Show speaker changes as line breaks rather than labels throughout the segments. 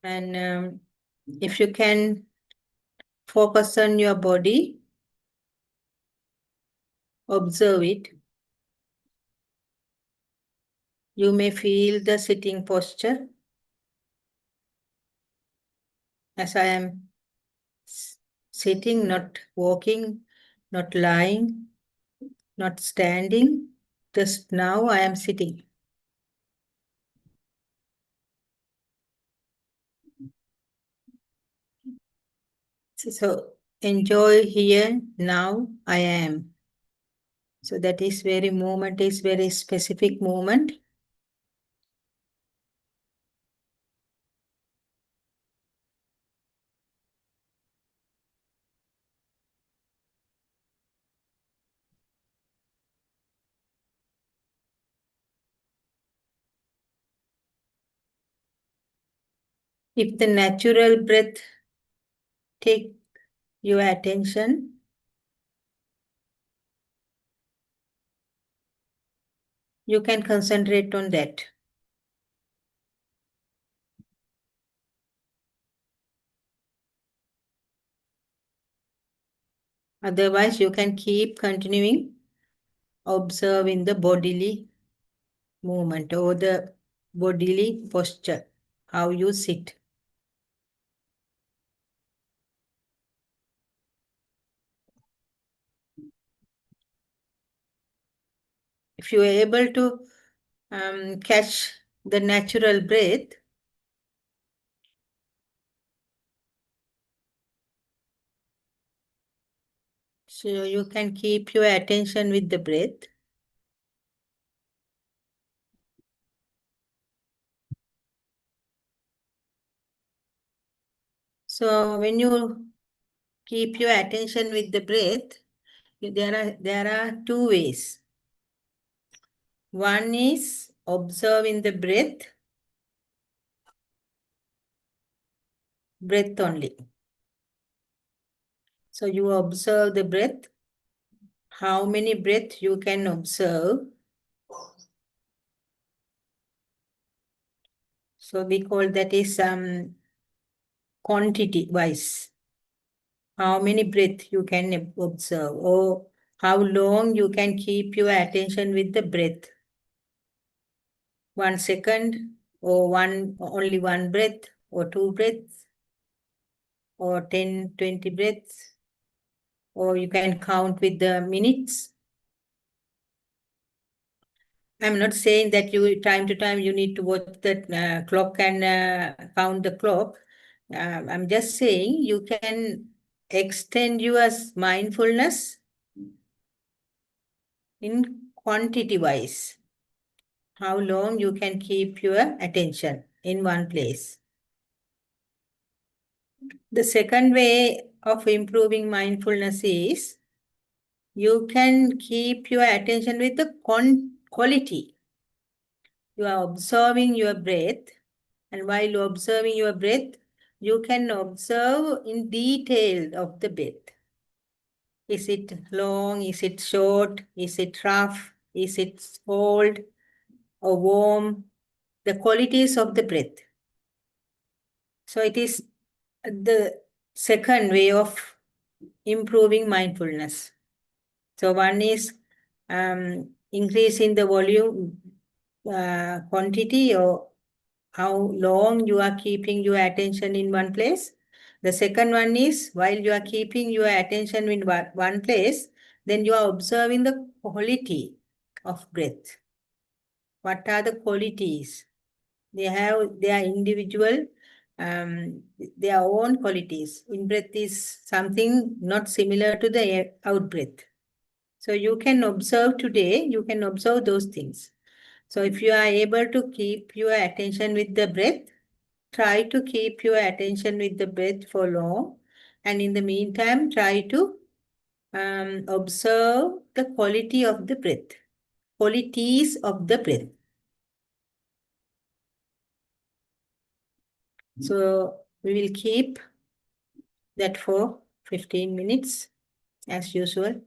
And if you can focus on your body, observe it. You may feel the sitting posture as I am sitting, not walking, not lying, not standing. Just now I am sitting. So enjoy here, now I am. So that is very specific moment. If the natural breath take your attention, you can concentrate on that. Otherwise, you can keep continuing observing the bodily movement or the bodily posture, how you sit. If you are able to catch the natural breath, so you can keep your attention with the breath. So when you keep your attention with the breath, there are two ways. One is observing the breath only. So you observe the breath. How many breaths you can observe? So we call that is quantity wise. How many breaths you can observe, or how long you can keep your attention with the breath. 1 second, or only one breath, or 2 breaths, or 10, 20 breaths, or you can count with the minutes. I'm not saying that you time to time you need to watch the clock and count the clock. I'm just saying you can extend your mindfulness in quantity wise. How long you can keep your attention in one place. The second way of improving mindfulness is you can keep your attention with the quality. You are observing your breath, and while you're observing your breath, you can observe in detail of the breath. Is it long? Is it short? Is it rough? Is it cold or warm? The qualities of the breath. So it is the second way of improving mindfulness. So one is increasing the volume, quantity, or how long you are keeping your attention in one place. The second one is while you are keeping your attention in one place, then you are observing the quality of breath. What are the qualities? They have their individual, their own qualities. In-breath is something not similar to the out-breath. So you can observe today, you can observe those things. So if you are able to keep your attention with the breath, try to keep your attention with the breath for long. And in the meantime, try to observe the quality of the breath, qualities of the breath. So we will keep that for 15 minutes as usual.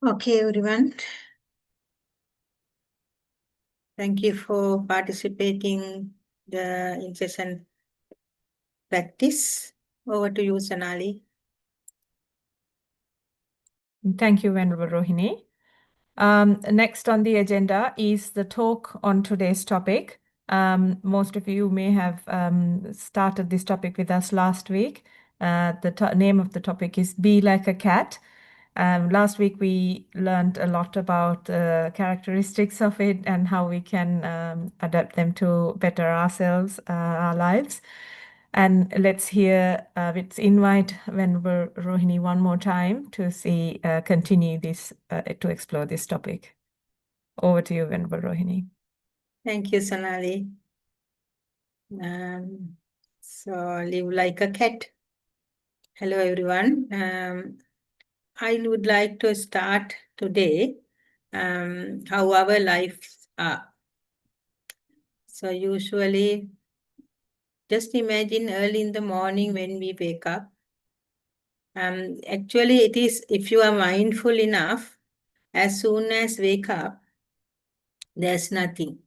Okay, everyone. Thank you for participating the in-session practice. Over to you, Sanali.
Thank you, Venerable Rohini. Next on the agenda is the talk on today's topic. Most of you may have started this topic with us last week. The name of the topic is Be Like a Cat. Last week we learned a lot about the characteristics of it and how we can adapt them to better ourselves, our lives. And let's let's invite Venerable Rohini one more time to continue this, to explore this topic. Over to you, Venerable Rohini.
Thank you, Sonali. So, live like a cat. Hello, everyone. I would like to start today how our lives are. So, usually, just imagine early in the morning when we wake up. Actually, it is, if you are mindful enough, as soon as wake up, there's nothing.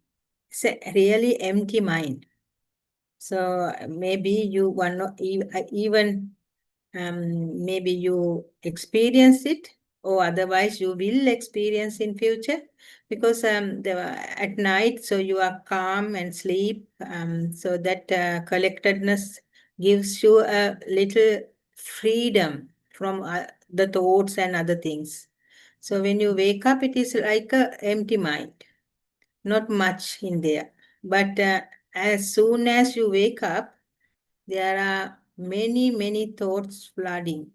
It's a really empty mind. So maybe you want not even maybe you experience it, or otherwise you will experience in future, because at night, so you are calm and sleep, so that collectedness gives you a little freedom from the thoughts and other things. So when you wake up, it is like a empty mind, not much in there. But as soon as you wake up, there are many, many thoughts flooding.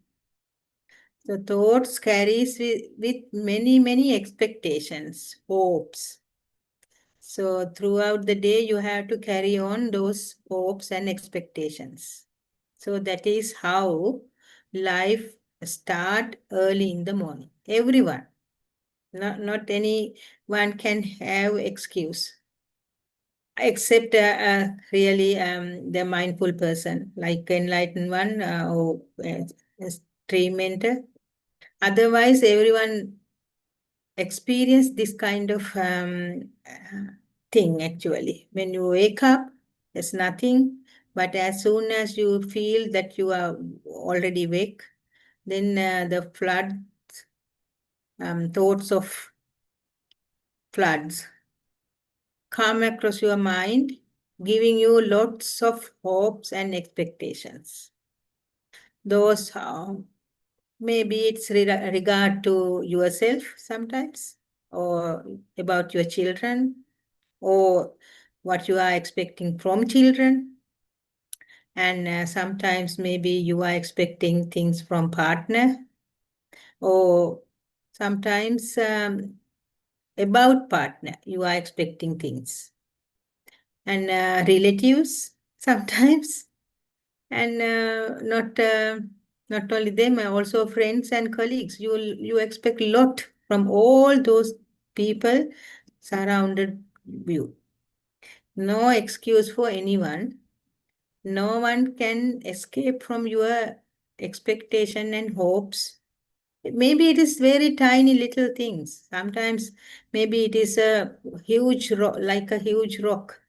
The thoughts carries with many, many expectations, hopes. So throughout the day, you have to carry on those hopes and expectations. So that is how life start early in the morning. Everyone, not anyone can have excuse, except really the mindful person, like enlightened one or stream mentor. Otherwise, everyone experience this kind of thing actually. When you wake up, there's nothing, but as soon as you feel that you are already awake, then the thoughts of floods come across your mind, giving you lots of hopes and expectations. Those maybe it's regard to yourself sometimes, or about your children, or what you are expecting from children. And sometimes maybe you are expecting things from partner, or sometimes about partner, you are expecting things. And relatives sometimes, and not only them, also friends and colleagues. You expect a lot from all those people surrounded you. No excuse for anyone. No one can escape from your expectation and hopes. Maybe it is very tiny little things. Sometimes maybe it is a huge rock, like a huge rock,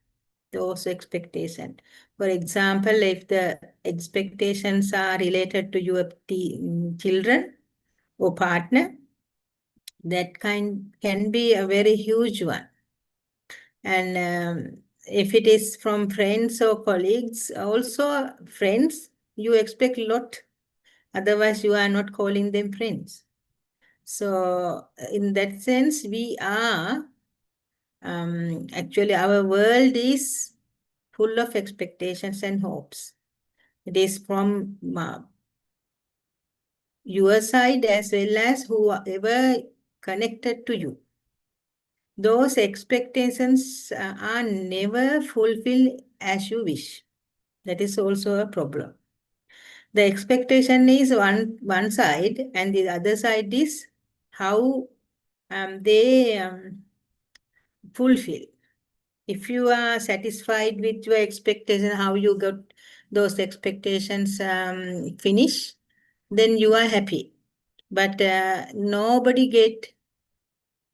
those expectations. For example, if the expectations are related to your children or partner, that can be a very huge one. And if it is from friends or colleagues, also friends, you expect a lot. Otherwise, you are not calling them friends. So, in that sense, we are actually, our world is full of expectations and hopes. It is from your side as well as whoever connected to you. Those expectations are never fulfilled as you wish. That is also a problem. The expectation is one side, and the other side is how they fulfill. If you are satisfied with your expectation, how you got those expectations finish, then you are happy. but nobody get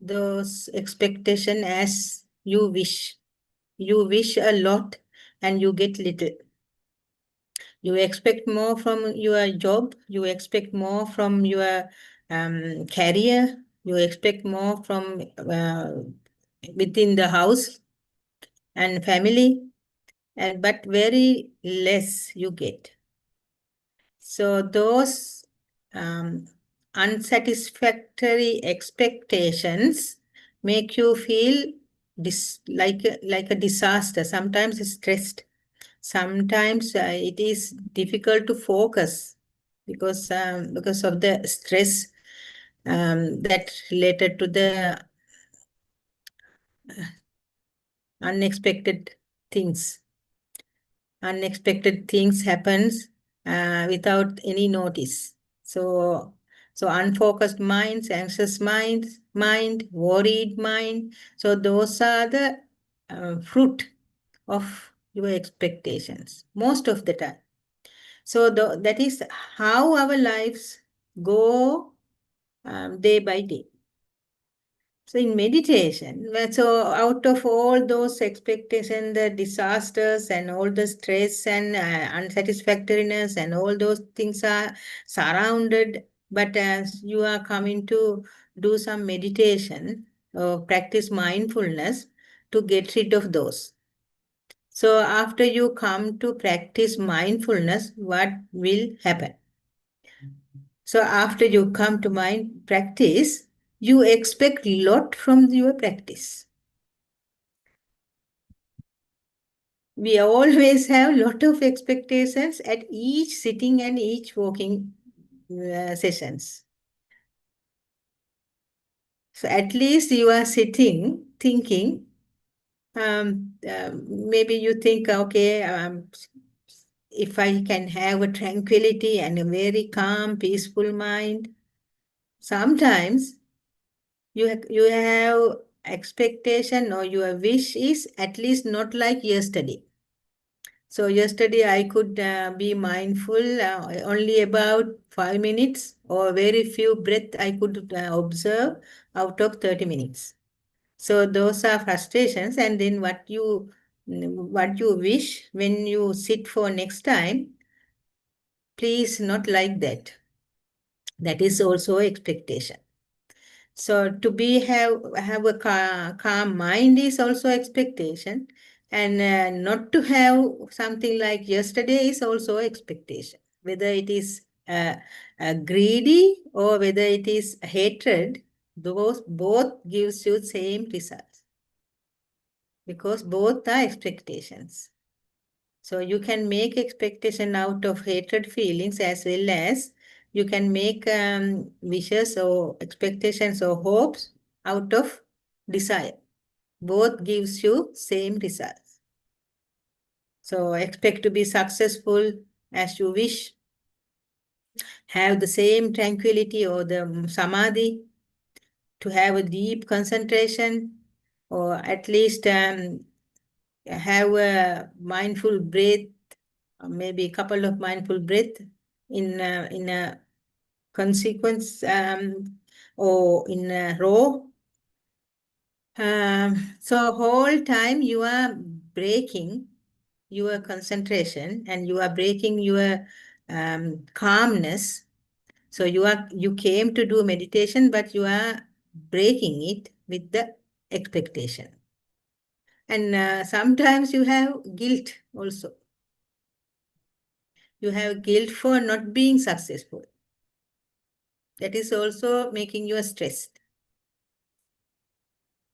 those expectation as you wish. You wish a lot and you get little. You expect more from your job. You expect more from your career. You expect more from within the house and family, but very less you get. So those unsatisfactory expectations make you feel like a disaster. Sometimes stressed. Sometimes it is difficult to focus because of the stress that related to the unexpected things. Unexpected things happens without any notice. So unfocused minds, anxious mind, worried mind. So those are the fruit of your expectations most of the time. So that is how our lives go day by day. So in meditation, so out of all those expectations, the disasters and all the stress and unsatisfactoriness and all those things are surrounded, but as you are coming to do some meditation or practice mindfulness to get rid of those. So after you come to practice mindfulness, what will happen? So after you come to mind practice, you expect a lot from your practice. We always have a lot of expectations at each sitting and each walking sessions. So at least you are sitting, thinking, maybe you think, okay, if I can have a tranquility and a very calm, peaceful mind. Sometimes you have expectation or your wish is at least not like yesterday. So yesterday I could be mindful only about 5 minutes or very few breath I could observe out of 30 minutes. So those are frustrations, and then what you wish when you sit for next time, please not like that. That is also expectation. So to have a calm mind is also expectation, and not to have something like yesterday is also expectation. Whether it is greedy or whether it is hatred, those both gives you same results because both are expectations. So you can make expectation out of hatred feelings as well as you can make wishes or expectations or hopes out of desire. Both gives you same results. So expect to be successful as you wish. Have the same tranquility or the samadhi, to have a deep concentration, or at least have a mindful breath, maybe a couple of mindful breath in a consequence or in a row. So whole time you are breaking your concentration and you are breaking your calmness. So you came to do meditation, but you are breaking it with the expectation. And sometimes you have guilt also. You have guilt for not being successful. That is also making you stressed.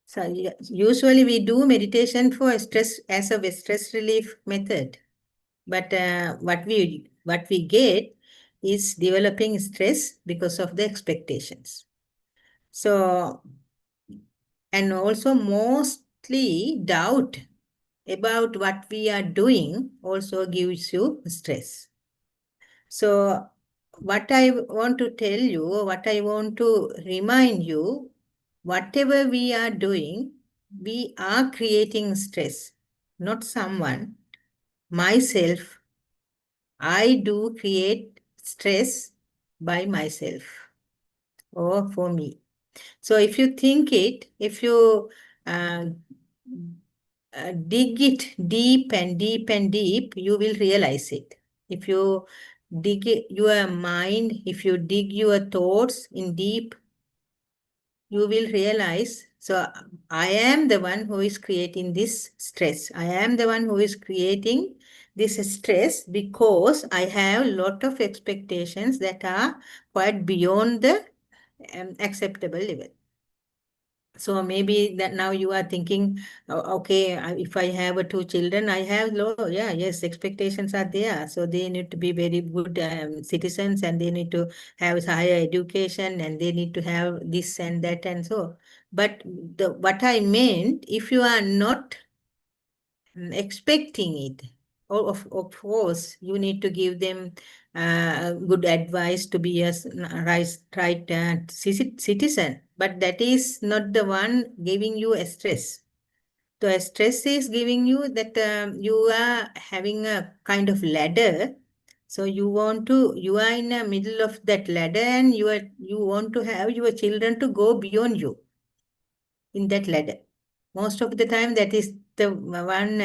So usually we do meditation for stress as a stress relief method. But what we get is developing stress because of the expectations. So, and also mostly doubt about what we are doing also gives you stress. So what I want to tell you, or what I want to remind you, whatever we are doing, we are creating stress, not someone. Myself, I do create stress by myself. or for me. So if you think it, if you dig it deep and deep and deep, you will realize it. If you dig your mind, if you dig your thoughts in deep, you will realize, so I am the one who is creating this stress. I am the one who is creating this stress because I have a lot of expectations that are quite beyond the acceptable level. So maybe that now you are thinking, okay, if I have two children, I have low, yeah, yes, expectations are there. So they need to be very good citizens, and they need to have higher education, and they need to have this and that and so. But what I meant, if you are not expecting it, of course, you need to give them good advice to be a right citizen. But that is not the one giving you a stress. The stress is giving you that you are having a kind of ladder. So you are in the middle of that ladder, and you want to have your children to go beyond you in that ladder. Most of the time, that is the one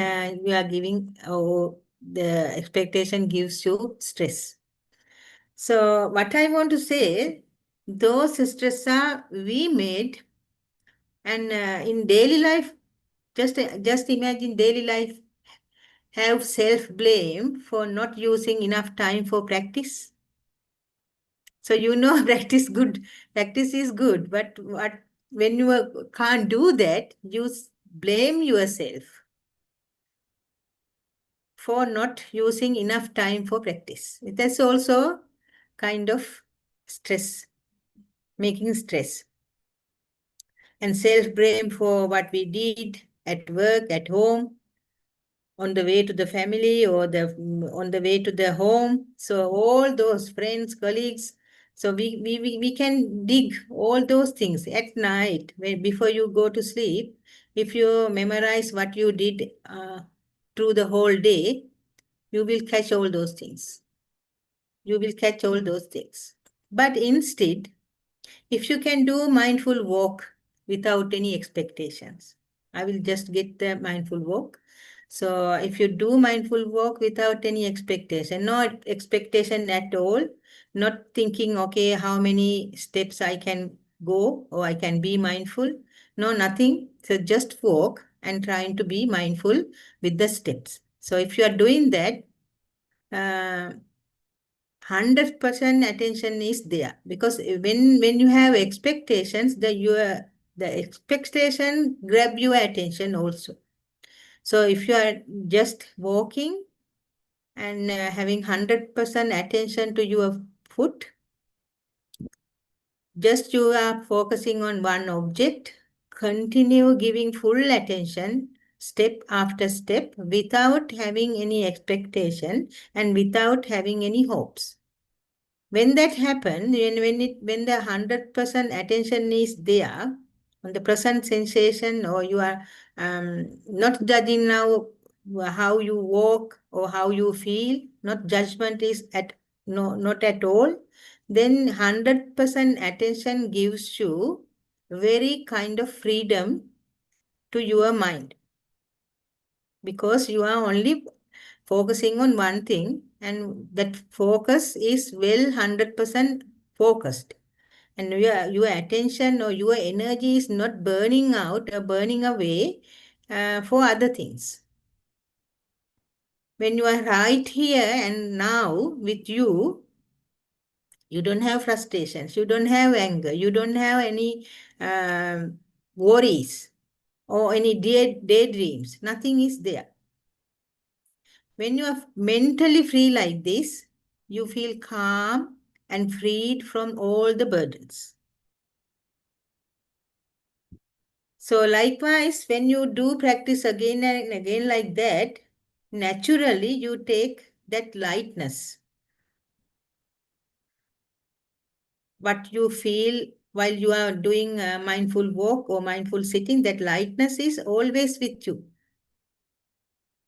you are giving, or the expectation gives you stress. So what I want to say, those stress are we made, and in daily life, just imagine daily life have self-blame for not using enough time for practice. So practice is good, but when you can't do that, you blame yourself for not using enough time for practice. That's also kind of stress, making stress. And self-blame for what we did at work, at home, on the way to the family, or on the way to the home. So all those friends, colleagues, so we can dig all those things at night before you go to sleep. If you memorize what you did through the whole day, you will catch all those things. You will catch all those things. But instead, if you can do mindful walk without any expectations, I will just get the mindful walk. So if you do mindful walk without any expectation, no expectation at all, not thinking, okay, how many steps I can go or I can be mindful. No, nothing. So just walk and trying to be mindful with the steps. So if you are doing that, 100% attention is there, because when you have expectations, the expectation grab your attention also. So if you are just walking and having 100% attention to your foot, just you are focusing on one object, continue giving full attention step after step without having any expectation and without having any hopes. When that happens, when the 100% attention is there on the present sensation, or you are not judging now how you walk or how you feel, not judgment is not at all, then 100% attention gives you very kind of freedom to your mind, because you are only focusing on one thing, and that focus is well 100% focused, and your attention or your energy is not burning out or burning away for other things. When you are right here and now with you, you don't have frustrations, you don't have anger, you don't have any worries or any daydreams. Nothing is there. When you are mentally free like this, you feel calm and freed from all the burdens. So likewise, when you do practice again and again like that, naturally you take that lightness. What you feel while you are doing a mindful walk or mindful sitting, that lightness is always with you.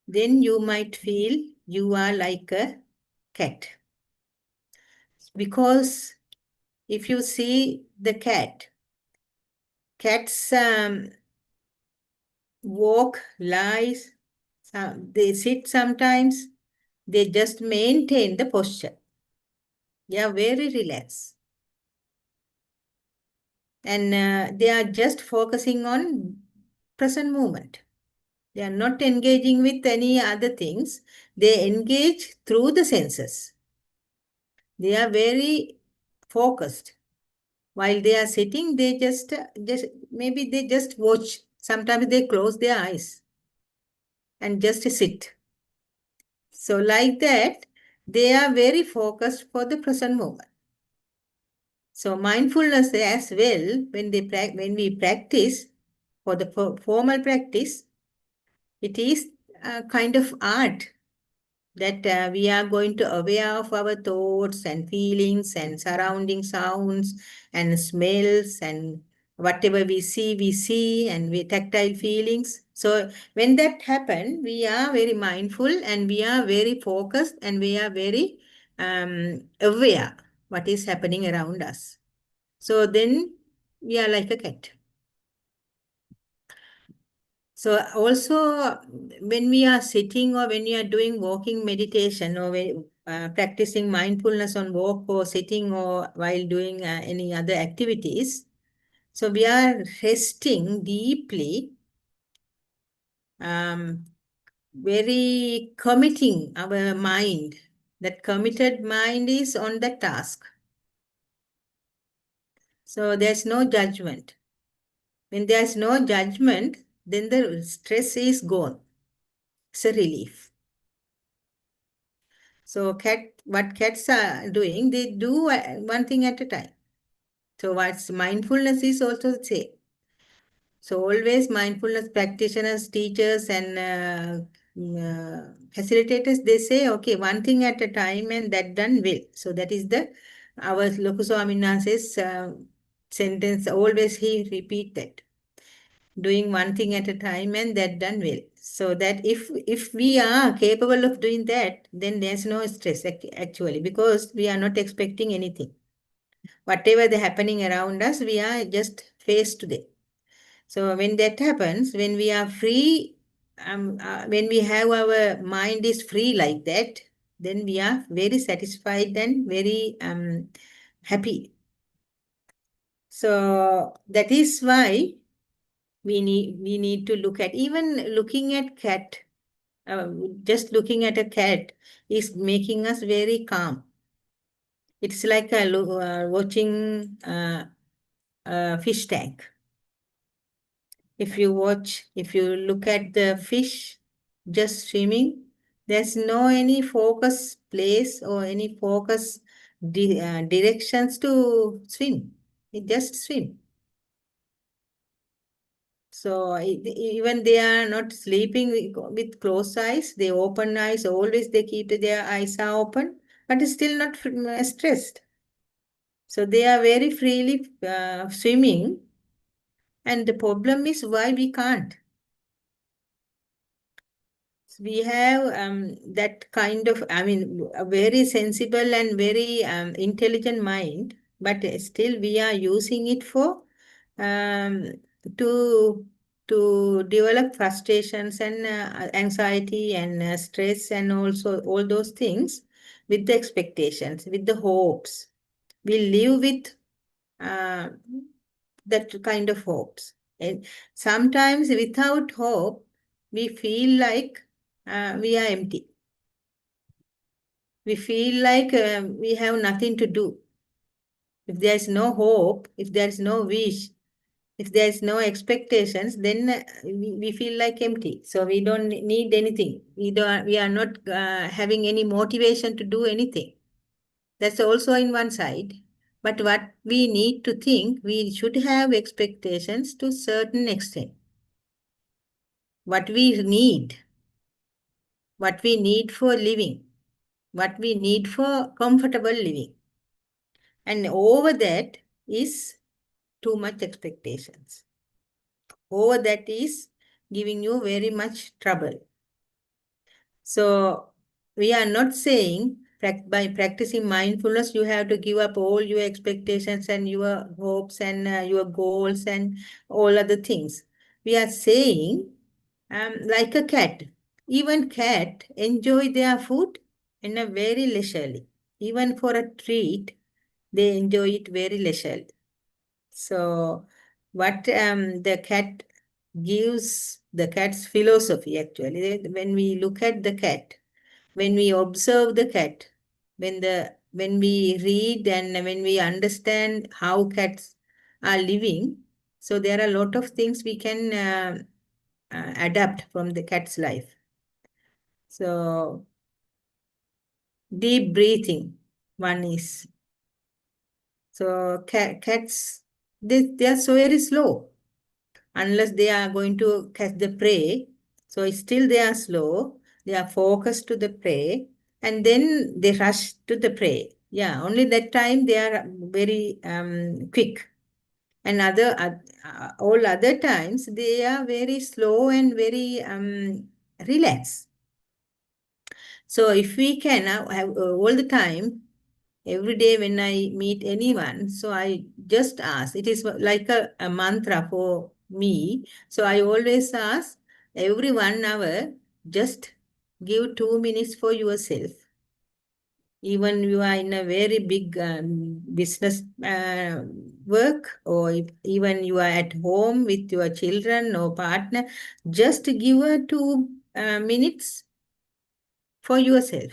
Then you might feel you are like a cat. Because if you see the cat, cats walk, lies, they sit sometimes, they just maintain the posture. They are very relaxed. And they are just focusing on present moment. They are not engaging with any other things. They engage through the senses. They are very focused. While they are sitting, they just maybe they just watch. Sometimes they close their eyes and just sit. So like that, they are very focused for the present moment. So mindfulness as well, when we practice for the formal practice, it is a kind of art that we are going to aware of our thoughts and feelings and surrounding sounds and smells and whatever we see and we tactile feelings. So when that happens, we are very mindful and we are very focused and we are very aware what is happening around us. So then we are like a cat. So also when we are sitting or when we are doing walking meditation or practicing mindfulness on walk or sitting or while doing any other activities, so we are resting deeply, very committing our mind. That committed mind is on the task. So there's no judgment. When there's no judgment, then the stress is gone. It's a relief. So what cats are doing, they do one thing at a time. So what's mindfulness is also the same. So always mindfulness practitioners, teachers and facilitators, they say, okay, one thing at a time and that done will. So that is our Lokuswaminan's sentence, always he repeat that. Doing one thing at a time and that done well. So that if we are capable of doing that, then there's no stress actually, because we are not expecting anything. Whatever the happening around us, we are just faced today. So when that happens, when we are free, when we have our mind is free like that, then we are very satisfied and very happy. So that is why we need to look at, even looking at cat, just looking at a cat is making us very calm. It's like watching a fish tank. If you look at the fish just swimming, there's no any focus place or any focus directions to swim. It just swim. So even they are not sleeping with closed eyes, they open eyes, always they keep their eyes are open, but still not stressed. So they are very freely swimming, and the problem is why we can't. We have that kind of, a very sensible and very intelligent mind, but still we are using it for um, to develop frustrations and anxiety and stress and also all those things with the expectations, with the hopes. We live with uh, that kind of hopes. And sometimes without hope, we feel like we are empty. We feel like we have nothing to do. If there is no hope, if there is no wish, if there is no expectations, then we feel like empty. So we don't need anything. We are not having any motivation to do anything. That's also in one side. But what we need to think, we should have expectations to certain extent. What we need for living, what we need for comfortable living. And over that is too much expectations. Over that is giving you very much trouble. So we are not saying by practicing mindfulness, you have to give up all your expectations and your hopes and your goals and all other things. We are saying, like a cat. Even cat enjoy their food in a very leisurely. Even for a treat, they enjoy it very leisurely. So, what the cat gives, the cat's philosophy actually, when we look at the cat, when we observe the cat, when we read and when we understand how cats are living, so there are a lot of things we can adapt from the cat's life. So, deep breathing, one is. So, cats, they are so very slow unless they are going to catch the prey. So, still they are slow, they are focused to the prey, and then they rush to the prey. Yeah, only that time they are very quick. And all other times they are very slow and very relaxed. So if we can have all the time, every day when I meet anyone, so I just ask. It is like a mantra for me. So I always ask every 1 hour, just give 2 minutes for yourself. Even you are in a very big business work, or even you are at home with your children or partner, just give 2 minutes for yourself.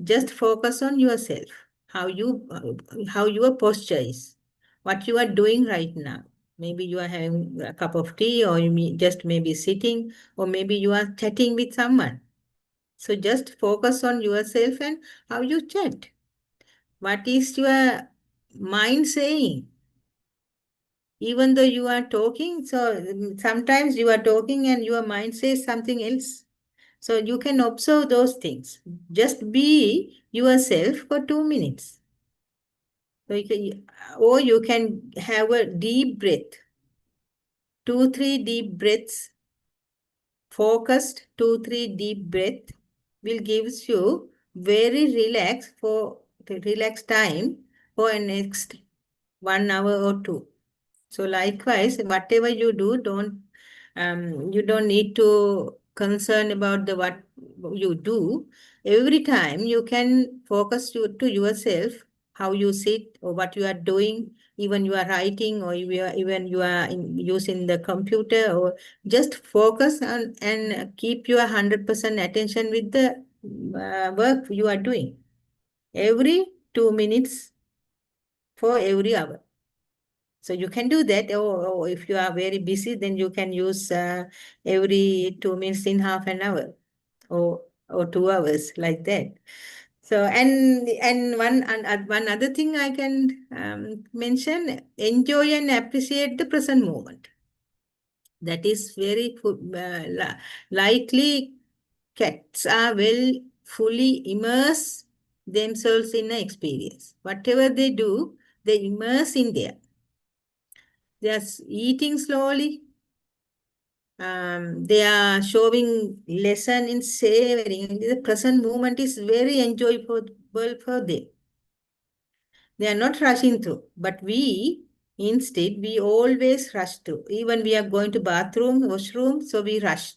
Just focus on yourself, how your posture is, what you are doing right now. Maybe you are having a cup of tea, or just maybe sitting, or maybe you are chatting with someone. So just focus on yourself and how you chat. What is your mind saying? Even though you are talking, so sometimes you are talking and your mind says something else. So you can observe those things. Just be yourself for 2 minutes. So or you can have a deep breath. 2-3 deep breaths, focused 2-3 deep breath will gives you very relaxed time for next 1 hour or two. So likewise, whatever you do, you don't need to concern about what you do. Every time you can focus to yourself, how you sit or what you are doing, even you are writing, or even you are using the computer, or just focus on and keep your 100% attention with the work you are doing. Every 2 minutes for every hour. So you can do that, or if you are very busy, then you can use every 2 minutes in half an hour, or 2 hours, like that. So and one other thing I can mention: enjoy and appreciate the present moment. That is very likely. Cats are fully immerse themselves in an experience. Whatever they do, they immerse in there. They are eating slowly. They are showing lesson in savoring. The present moment is very enjoyable for them. They are not rushing through, but instead, we always rush through. Even we are going to bathroom, washroom, so we rush.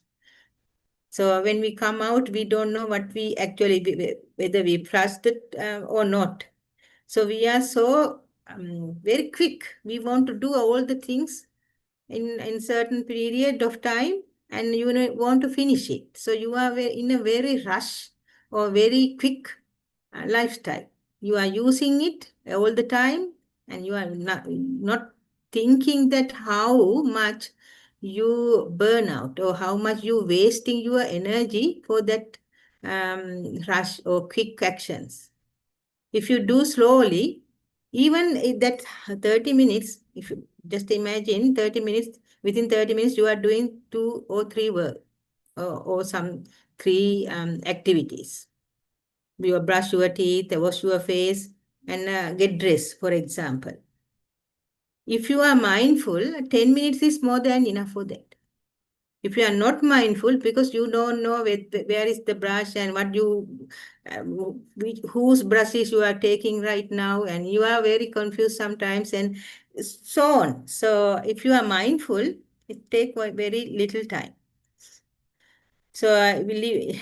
So when we come out, we don't know what we actually, whether we flushed it or not. So we are so very quick. We want to do all the things in certain period of time, and you want to finish it. So you are in a very rush or very quick lifestyle. You are using it all the time, and you are not thinking that how much you burn out, or how much you wasting your energy for that rush or quick actions. If you do slowly, even that 30 minutes, if you just imagine 30 minutes, within 30 minutes, you are doing 2 or 3 work, or some 3 activities. You brush your teeth, wash your face, and get dressed, for example. If you are mindful, 10 minutes is more than enough for that. If you are not mindful, because you don't know where is the brush and what you whose brushes you are taking right now, and you are very confused sometimes, and so on. So if you are mindful, it takes very little time. So I believe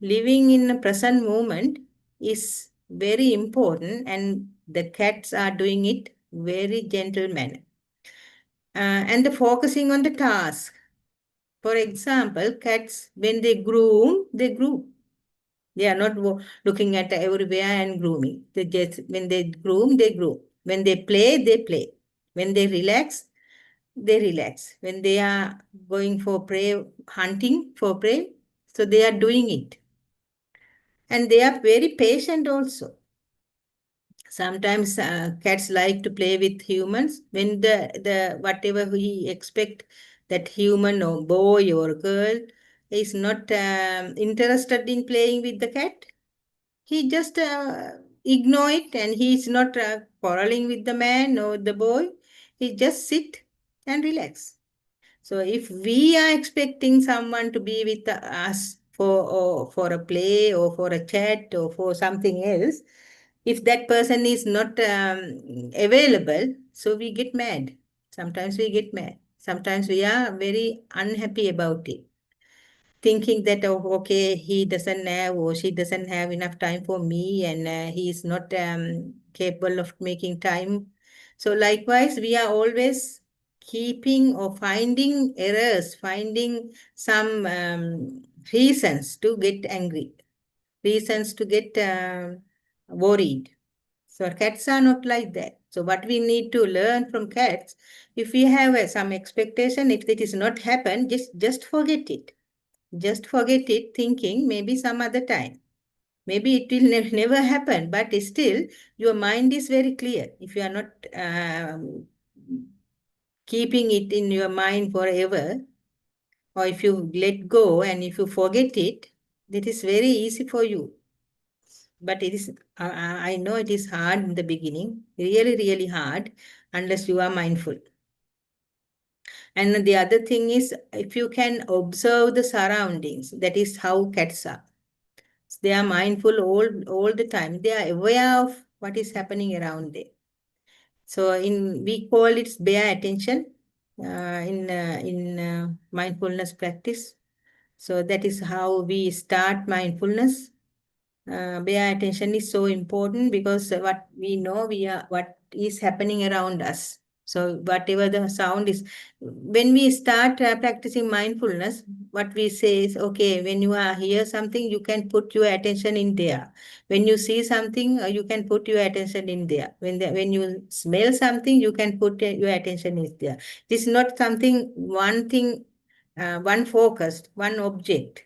living in the present moment is very important, and the cats are doing it very gentle manner. And the focusing on the task. For example, cats, when they groom, they groom. They are not looking at everywhere and grooming. They just, when they groom, they groom. When they play, they play. When they relax, they relax. When they are going for prey, hunting for prey, so they are doing it. And they are very patient also. Sometimes cats like to play with humans. When the whatever we expect that human or boy or girl is not interested in playing with the cat, he just ignore it, and he's not quarreling with the man or the boy. He just sit and relax. So if we are expecting someone to be with us for a play or for a chat or for something else, if that person is not available, so we get mad. Sometimes we get mad. Sometimes we are very unhappy about it, thinking that, oh, okay, he doesn't have or she doesn't have enough time for me, and he is not capable of making time. So likewise, we are always keeping or finding errors, finding some reasons to get angry, reasons to get worried. So cats are not like that. So what we need to learn from cats, if we have some expectation, if it is not happen, just forget it. Just forget it, thinking maybe some other time. Maybe it will never happen, but still your mind is very clear. If you are not keeping it in your mind forever, or if you let go and if you forget it, that is very easy for you. But it is, I know it is hard in the beginning, really, really hard, unless you are mindful. And the other thing is, if you can observe the surroundings, that is how cats are. They are mindful all the time. They are aware of what is happening around them. So we call it bare attention in mindfulness practice. So that is how we start mindfulness. Bare attention is so important because what we know, what is happening around us. So whatever the sound is, when we start practicing mindfulness, what we say is, okay, when you are hear something, you can put your attention in there. When you see something, you can put your attention in there. When you smell something, you can put your attention in there. This is not something, one thing, one focused, one object.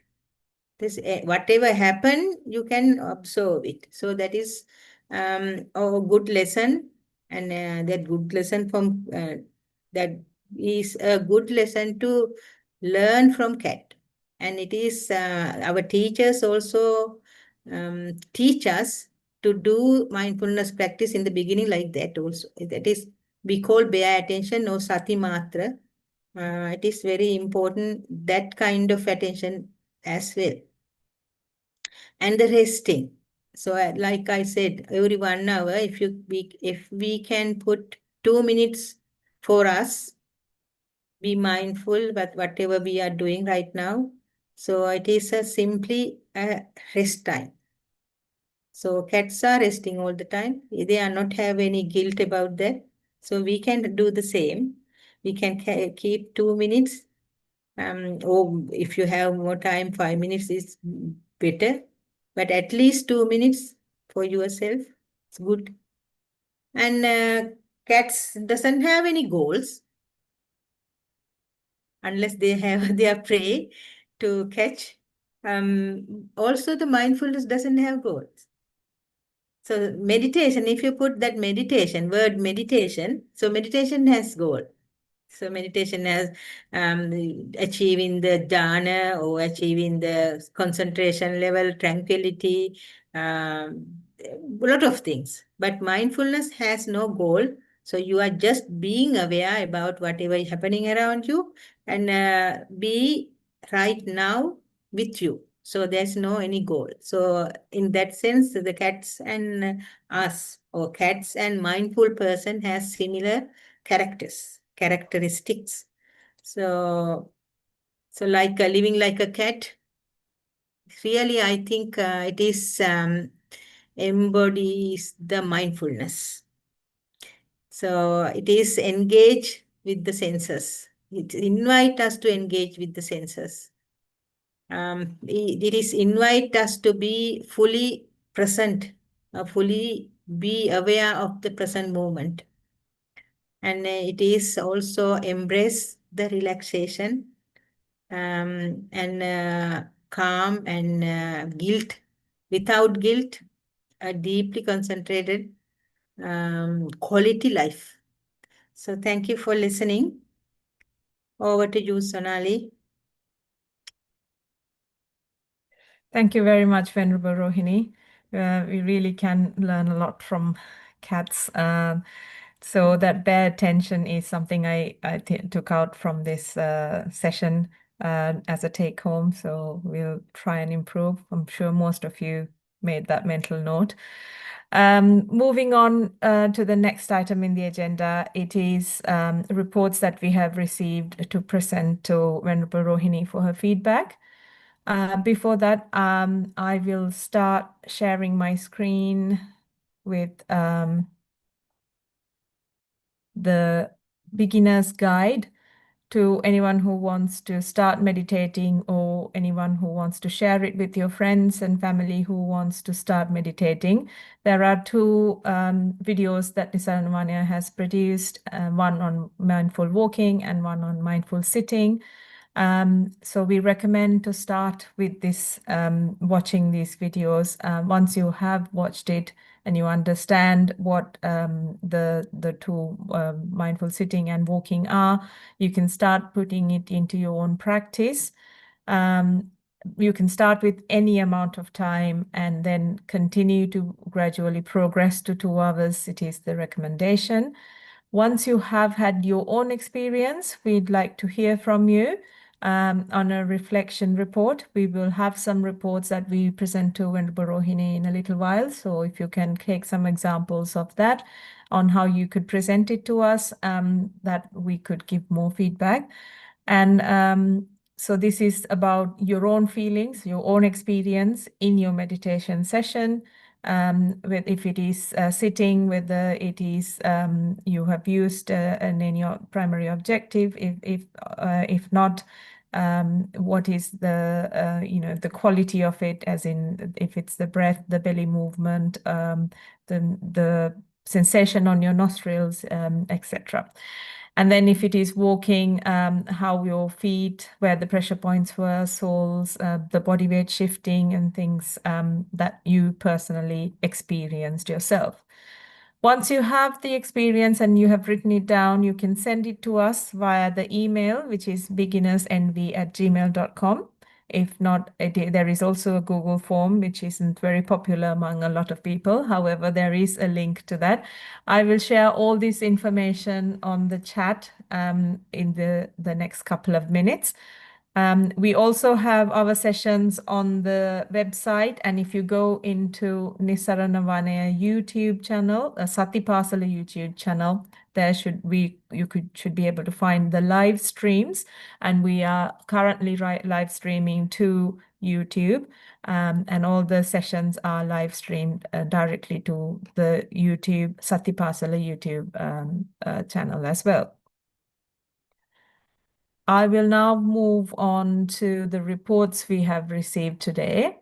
This whatever happen, you can observe it. So that is a good lesson, and that good lesson from that is a good lesson to learn from cat. And it is our teachers also teach us to do mindfulness practice in the beginning like that also. That is, we call bare attention or Sati Matra. It is very important, that kind of attention as well. And the resting. So like I said, every 1 hour, if we can put 2 minutes for us, be mindful about whatever we are doing right now. So it is simply a rest time. So cats are resting all the time. They are not have any guilt about that. So we can do the same. We can keep 2 minutes. Or if you have more time, 5 minutes is better. But at least 2 minutes for yourself. It's good. And cats doesn't have any goals unless they have their prey to catch. Also, the mindfulness doesn't have goals. So meditation, if you put that meditation, word meditation, so meditation has goal. So meditation has achieving the jhana or achieving the concentration level, tranquility, a lot of things. But mindfulness has no goal. So you are just being aware about whatever is happening around you, and be right now with you. So there's no any goal. So in that sense, the cats and us, or cats and mindful person, has similar characteristics. So like living like a cat, really, I think it is embodies the mindfulness. So it is engage with the senses. It invite us to engage with the senses. It is invite us to be fully present, fully be aware of the present moment. And it is also embrace the relaxation and calm and guilt, without guilt, a deeply concentrated quality life. So thank you for listening. Over to you, Sonali.
Thank you very much, Venerable Rohini. We really can learn a lot from cats. So that bear attention is something I took out from this session as a take home. So we'll try and improve. I'm sure most of you made that mental note. Moving on to the next item in the agenda, it is reports that we have received to present to Venerable Rohini for her feedback. Before that, I will start sharing my screen with the beginner's guide to anyone who wants to start meditating, or anyone who wants to share it with your friends and family who wants to start meditating. There are two videos that Nisarana has produced, one on mindful walking and one on mindful sitting. So we recommend to start with this, watching these videos. Once you have watched it and you understand what the two mindful sitting and walking are, you can start putting it into your own practice. You can start with any amount of time and then continue to gradually progress to 2 hours. It is the recommendation. Once you have had your own experience, we'd like to hear from you on a reflection report. We will have some reports that we present to Venerable Rohini in a little while. So if you can take some examples of that on how you could present it to us, that we could give more feedback. And so this is about your own feelings, your own experience in your meditation session. With if it is sitting, whether it is you have used an in your primary objective, if not, what is the the quality of it, as in if it's the breath, the belly movement, the sensation on your nostrils, etc. And then if it is walking, how your feet, where the pressure points were, soles, the body weight shifting, and things that you personally experienced yourself. Once you have the experience and you have written it down, you can send it to us via the email, which is beginnersenvy@gmail.com. If not, there is also a Google form, which isn't very popular among a lot of people. However, there is a link to that. I will share all this information on the chat in the next couple of minutes. We also have our sessions on the website, and if you go into Nisarana Vanaya YouTube channel, Sati Pasala YouTube channel, there should be able to find the live streams, and we are currently live streaming to YouTube, and all the sessions are live streamed directly to the YouTube Sati Pasala YouTube channel as well. I will now move on to the reports we have received today.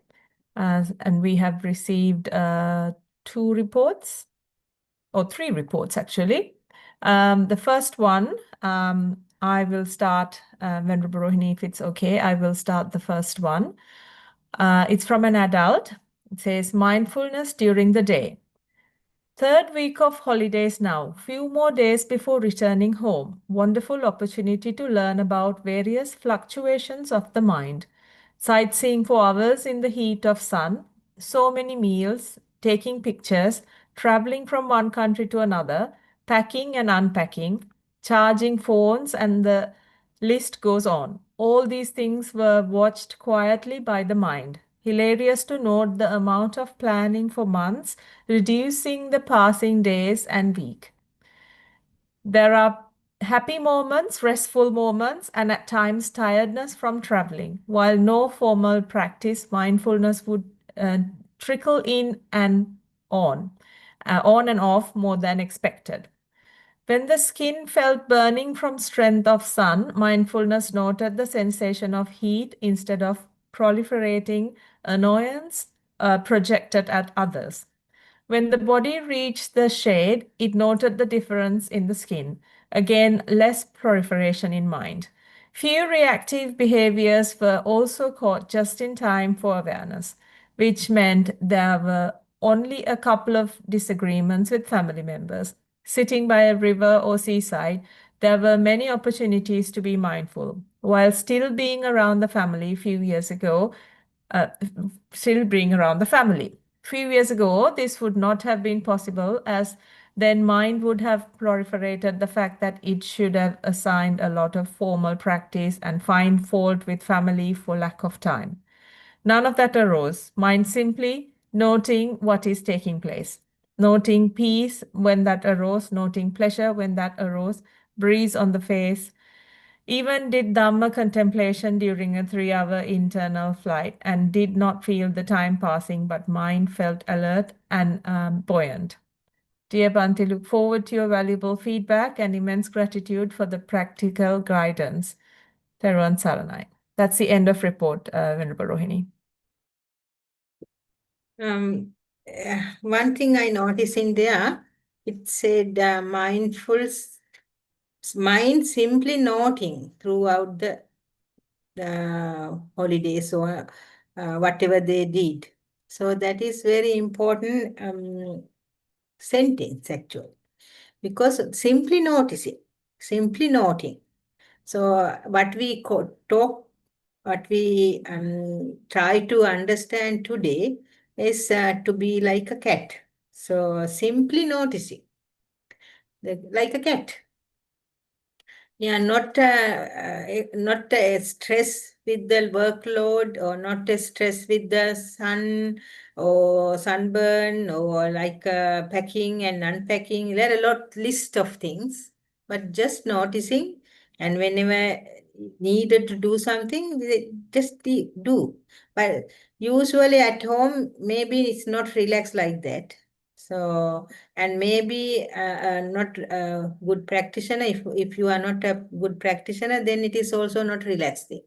And we have received 2 reports, or 3 reports actually. The first one, I will start, Venerable Rohini, if it's okay, I will start the first one. It's from an adult. It says, mindfulness during the day. 3rd week of holidays now, few more days before returning home. Wonderful opportunity to learn about various fluctuations of the mind. Sightseeing for hours in the heat of sun, so many meals, taking pictures, traveling from one country to another, packing and unpacking, charging phones and the List goes on. All these things were watched quietly by the mind. Hilarious to note the amount of planning for months, reducing the passing days and week. There are happy moments, restful moments, and at times tiredness from traveling. While no formal practice, mindfulness would trickle in and on and off more than expected. When the skin felt burning from strength of sun, mindfulness noted the sensation of heat instead of proliferating annoyance projected at others. When the body reached the shade, it noted the difference in the skin. Again, less proliferation in mind. Few reactive behaviors were also caught just in time for awareness, which meant there were only a couple of disagreements with family members. Sitting by a river or seaside, there were many opportunities to be mindful. While still being around the family few years ago, Few years ago, this would not have been possible, as then mind would have proliferated the fact that it should have assigned a lot of formal practice and find fault with family for lack of time. None of that arose. Mind simply noting what is taking place, noting peace when that arose, noting pleasure when that arose, breeze on the face. Even did Dhamma contemplation during a 3-hour internal flight and did not feel the time passing, but mind felt alert and buoyant. Dear Bhante, look forward to your valuable feedback and immense gratitude for the practical guidance. Theruvan Saranai. That's the end of report, Venerable Rohini.
One thing I noticed in there, it said mind simply noting throughout the holidays or whatever they did. So that is very important sentence actually, because simply noticing, simply noting. So what we what we try to understand today is to be like a cat. So simply noticing, like a cat. Yeah, not a stress with the workload, or not a stress with the sun or sunburn, or like packing and unpacking. There are a list of things, but just noticing, and whenever needed to do something, just do. But usually at home, maybe it's not relaxed like that. So, and maybe not a good practitioner. If you are not a good practitioner, then it is also not relaxing.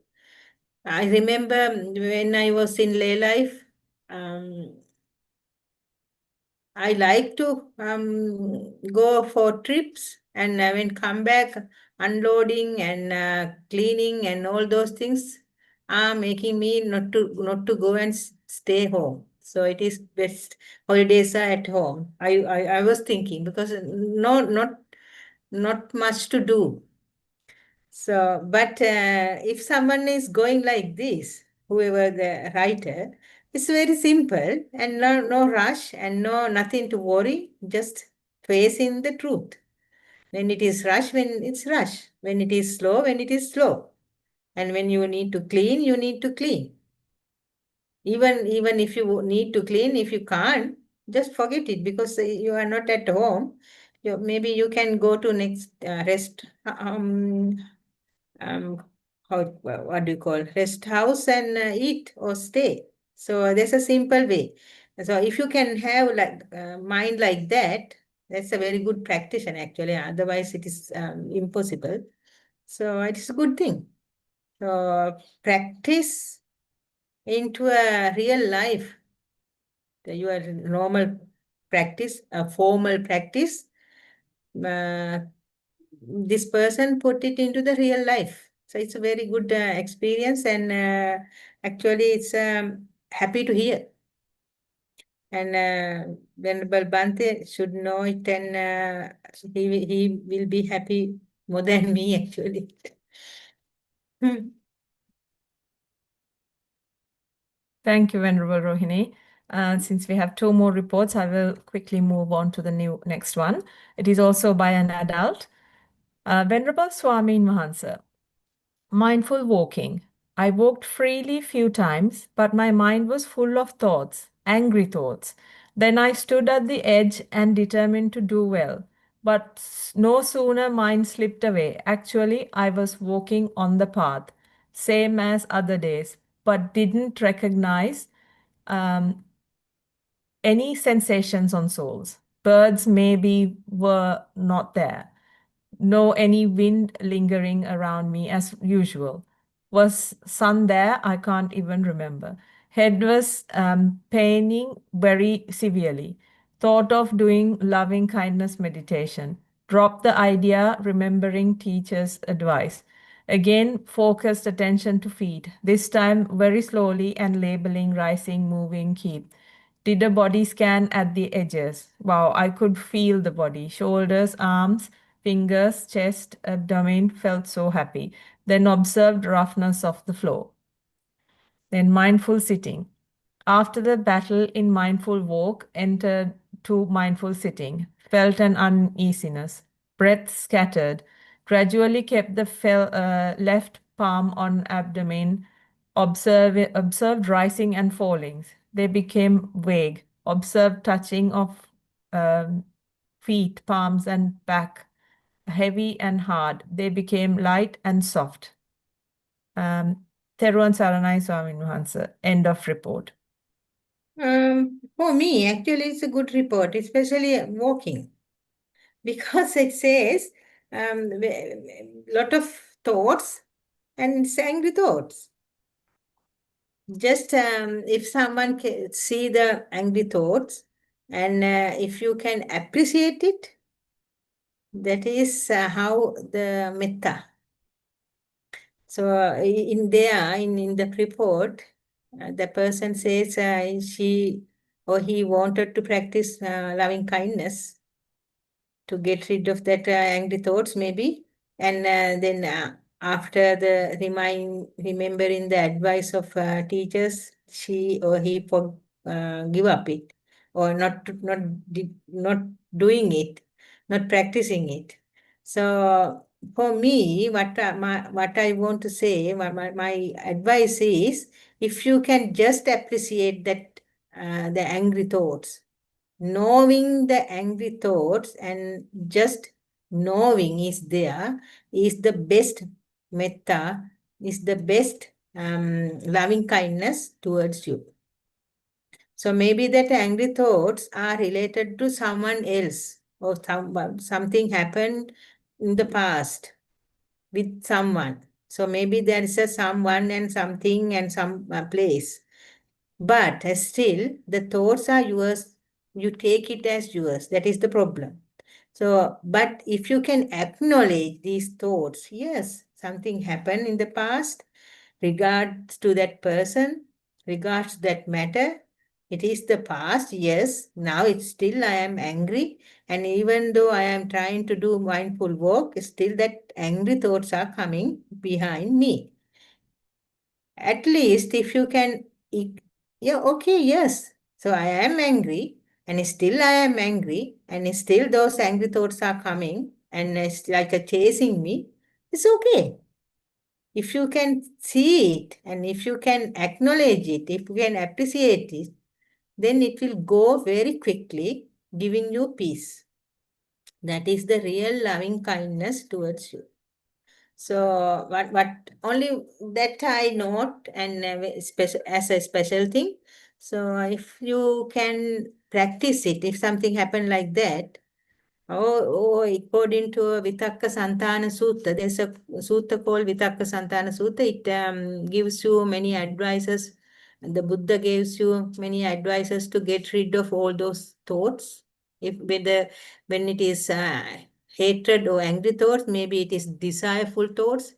I remember when I was in lay life, um, I like to go for trips, and when come back, unloading and cleaning and all those things are making me not to go and stay home. So it is best holidays are at home. I was thinking, because not much to do. So, but if someone is going like this, whoever the writer, it's very simple, and no rush and nothing to worry, just facing the truth. When it is rush, when it's rush. When it is slow, when it is slow. And when you need to clean, you need to clean. Even if you need to clean, if you can't, just forget it, because you are not at home. Maybe you can go to next rest um what do you call, rest house, and eat or stay. So there's a simple way. So if you can have like mind like that, that's a very good practitioner actually. Otherwise it is impossible. So it is a good thing. So practice into a real life, your normal practice, a formal practice. uh, this person put it into the real life. So it's a very good experience, and actually it's happy to hear. And Venerable Bante should know it, and he will be happy more than me actually.
Thank you, Venerable Rohini. Since we have 2 more reports, I will quickly move on to the next one. It is also by an adult. Venerable Swamin Mahansa. Mindful walking. I walked freely few times, but my mind was full of thoughts, angry thoughts. Then I stood at the edge and determined to do well. But no sooner mind slipped away. Actually, I was walking on the path, same as other days, but didn't recognize um, any sensations on souls. Birds maybe were not there. No any wind lingering around me as usual. Was sun there? I can't even remember. Head was paining very severely. Thought of doing loving kindness meditation. Dropped the idea, remembering teacher's advice. Again, focused attention to feet. This time very slowly and labeling, rising, moving, keep. Did a body scan at the edges. Wow, I could feel the body, shoulders, arms, fingers, chest, abdomen, felt so happy. Then observed roughness of the floor. Then mindful sitting. After the battle in mindful walk, entered to mindful sitting, felt an uneasiness, breath scattered, gradually kept the left palm on abdomen, observed rising and fallings. They became vague, observed touching of feet, palms, and back, heavy and hard. They became light and soft. Theruwan Saranai Swamin Wahanse. End of report.
For me, actually, it's a good report, especially walking, because it says lot of thoughts and it's angry thoughts. Just if someone can see the angry thoughts and if you can appreciate it, that is how the metta. So in there, in the report, the person says she or he wanted to practice loving kindness to get rid of that angry thoughts maybe, and then after the remembering the advice of teachers, she or he give up it, or not doing it, not practicing it. So for me, what I want to say, my advice is, if you can just appreciate that the angry thoughts, knowing the angry thoughts and just knowing is there, is the best metta, is the best loving kindness towards you. So maybe that angry thoughts are related to someone else, or something happened in the past with someone. So maybe there is a someone and something and some place. But still, the thoughts are yours. You take it as yours. That is the problem. So, but if you can acknowledge these thoughts, yes, something happened in the past, regards to that person, regards that matter, it is the past, yes. Now it's still I am angry, and even though I am trying to do mindful work, still that angry thoughts are coming behind me. At least if you can, yeah, okay, yes. So I am angry, and still I am angry, and still those angry thoughts are coming, and it's like a chasing me. It's okay. If you can see it, and if you can acknowledge it, if you can appreciate it, then it will go very quickly, giving you peace. That is the real loving kindness towards you. So what only that I note, and special as a special thing. So if you can practice it, if something happened like that, according to Vitakka Santana Sutta, there's a sutta called Vitakka Santana Sutta. It gives you many advices. The Buddha gives you many advices to get rid of all those thoughts. If when it is hatred or angry thoughts, maybe it is desireful thoughts,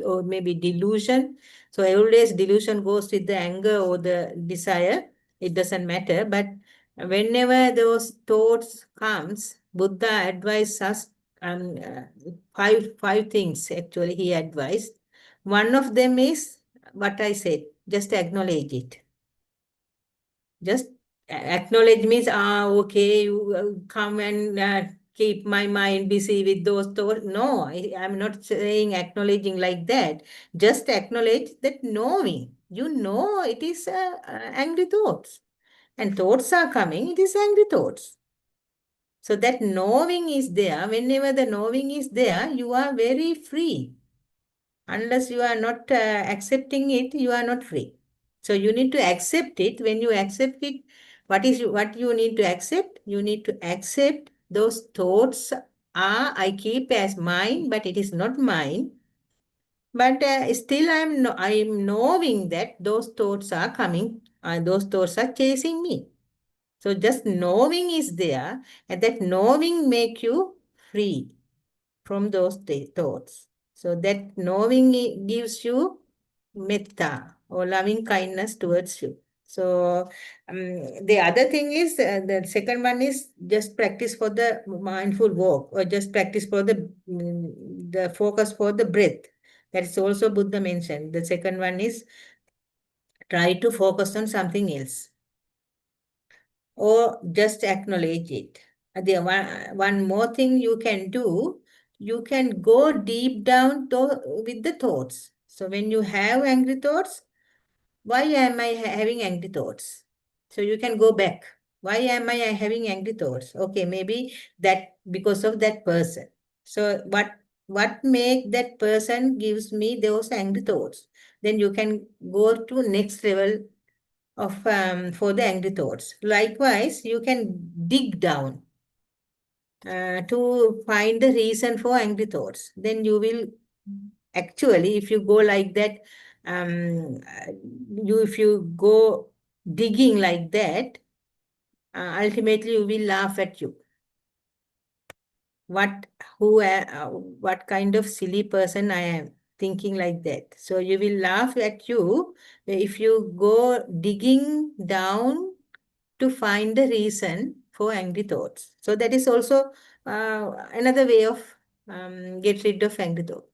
or maybe delusion. So always delusion goes with the anger or the desire. It doesn't matter, but whenever those thoughts comes, Buddha advised us five things actually he advised. One of them is what I said, just acknowledge it. Just acknowledge means, okay, you come and keep my mind busy with those thoughts. No, I'm not saying acknowledging like that. Just acknowledge that knowing. You know it is angry thoughts. And thoughts are coming, it is angry thoughts. So that knowing is there. Whenever the knowing is there, you are very free. Unless you are not accepting it, you are not free. So you need to accept it. When you accept it, what you need to accept? You need to accept those thoughts are I keep as mine, but it is not mine. But still, I'm knowing that those thoughts are coming. Those thoughts are chasing me. So just knowing is there, and that knowing make you free from those thoughts. So that knowing gives you metta or loving kindness towards you. So the other thing is the second one is just practice for the mindful walk or just practice for the focus for the breath. That is also Buddha mentioned. The second one is try to focus on something else or just acknowledge it. The one more thing you can do, you can go deep down with the thoughts. So when you have angry thoughts, why am I having angry thoughts? So you can go back. Why am I having angry thoughts? Okay, maybe that because of that person. So what make that person gives me those angry thoughts? Then you can go to next level of for the angry thoughts. Likewise, you can dig down to find the reason for angry thoughts. Then you will actually, if you go like that, if you go digging like that, ultimately you will laugh at you. What what kind of silly person I am thinking like that. So you will laugh at you if you go digging down to find the reason for angry thoughts. So that is also another way of get rid of angry thoughts.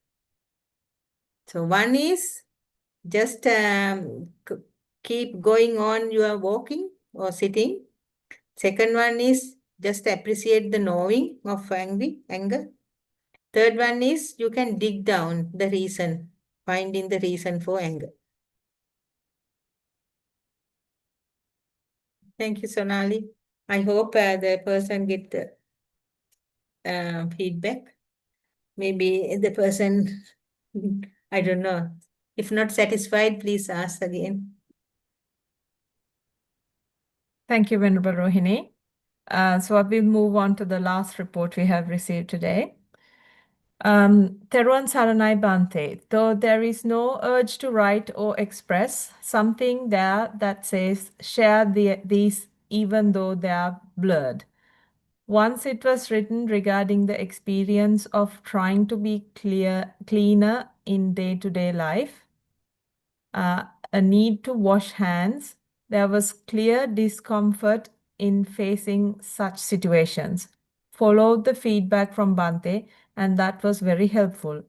So one is just keep going on your walking or sitting. Second one is just appreciate the knowing of anger. Third one is you can dig down the reason, finding the reason for anger. Thank you, Sonali. I hope the person get the feedback. Maybe the person, I don't know. If not satisfied, please ask again.
Thank you, Venerable Rohini. So I will move on to the last report we have received today. Teruan Saranai Bante, though there is no urge to write or express something there that says share these even though they are blurred. Once it was written regarding the experience of trying to be cleaner in day-to-day life, a need to wash hands, there was clear discomfort in facing such situations. Followed the feedback from Bante, and that was very helpful.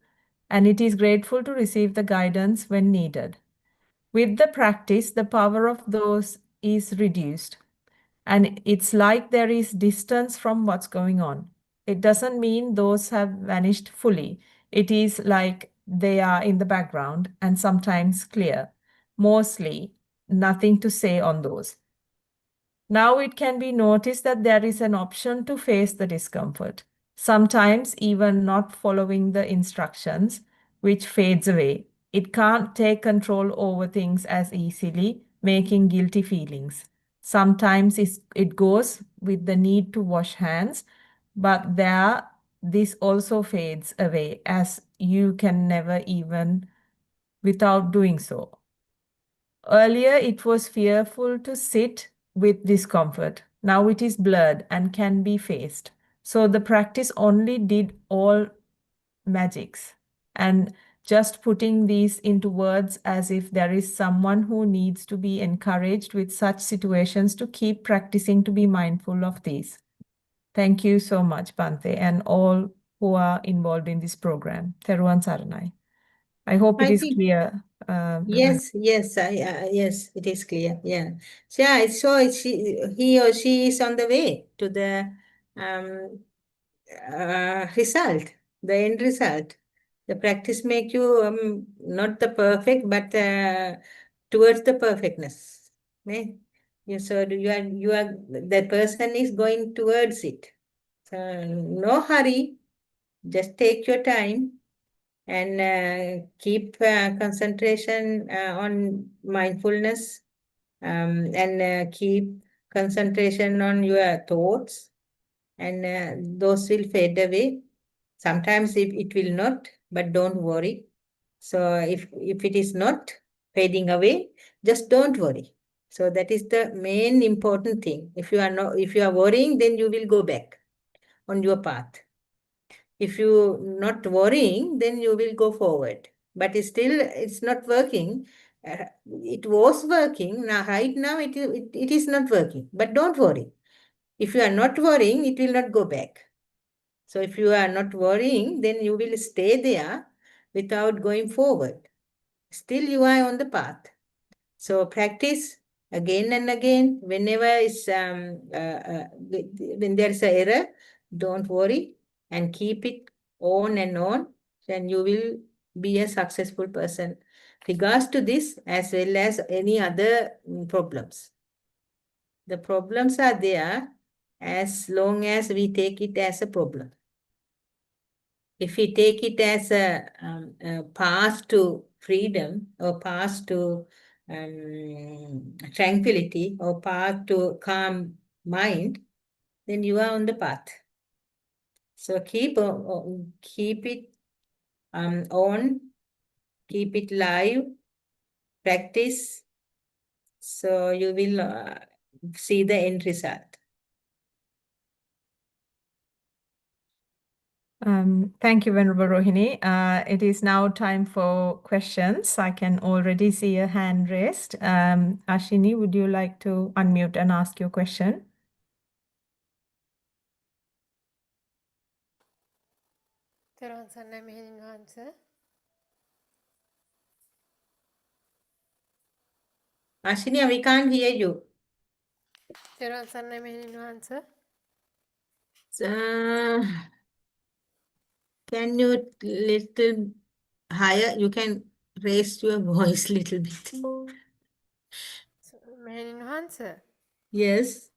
And it is grateful to receive the guidance when needed. With the practice, the power of those is reduced. And it's like there is distance from what's going on. It doesn't mean those have vanished fully. It is like they are in the background and sometimes clear. Mostly nothing to say on those. Now it can be noticed that there is an option to face the discomfort, sometimes even not following the instructions, which fades away. It can't take control over things as easily, making guilty feelings. Sometimes it goes with the need to wash hands, but this also fades away as you can never even without doing so. Earlier, it was fearful to sit with discomfort. Now it is blurred and can be faced. So the practice only did all magics. And just putting these into words as if there is someone who needs to be encouraged with such situations to keep practicing to be mindful of these. Thank you so much, Bante, and all who are involved in this program. Teruan Saranai. I hope it
I
is
think
clear.
yes, yes, it is clear. Yeah. So yeah, he or she is on the way to the result, the end result. The practice make you not the perfect, but towards the perfectness. Ne? You are the person is going towards it. So no hurry, just take your time and keep concentration on mindfulness, and keep concentration on your thoughts, and those will fade away. Sometimes it will not, but don't worry. So if it is not fading away, just don't worry. So that is the main important thing. If you are worrying, then you will go back on your path. If you not worrying, then you will go forward. But it's not working. It was working. Now right now it is not working. But don't worry. If you are not worrying, it will not go back. So if you are not worrying, then you will stay there without going forward. Still you are on the path. So practice again and again. When there is an error, don't worry and keep it on and on, then you will be a successful person. Regards to this as well as any other problems. The problems are there as long as we take it as a problem. If we take it as a path to freedom or path to tranquility or path to calm mind, then you are on the path. So keep it on, keep it live, practice, so you will see the end result.
Thank you, Venerable Rohini. It is now time for questions. I can already see a hand raised. Ashini, would you like to unmute and ask your question?
තෙරුවන් සරණයි මෙහෙණින් වහන්සේ.
Ashini, we can't hear you.
තෙරුවන් සරණයි මෙහෙණින් වහන්සේ.
Can you little higher? You can raise your voice little bit.
මෙහෙණින් වහන්සේ.
Yes.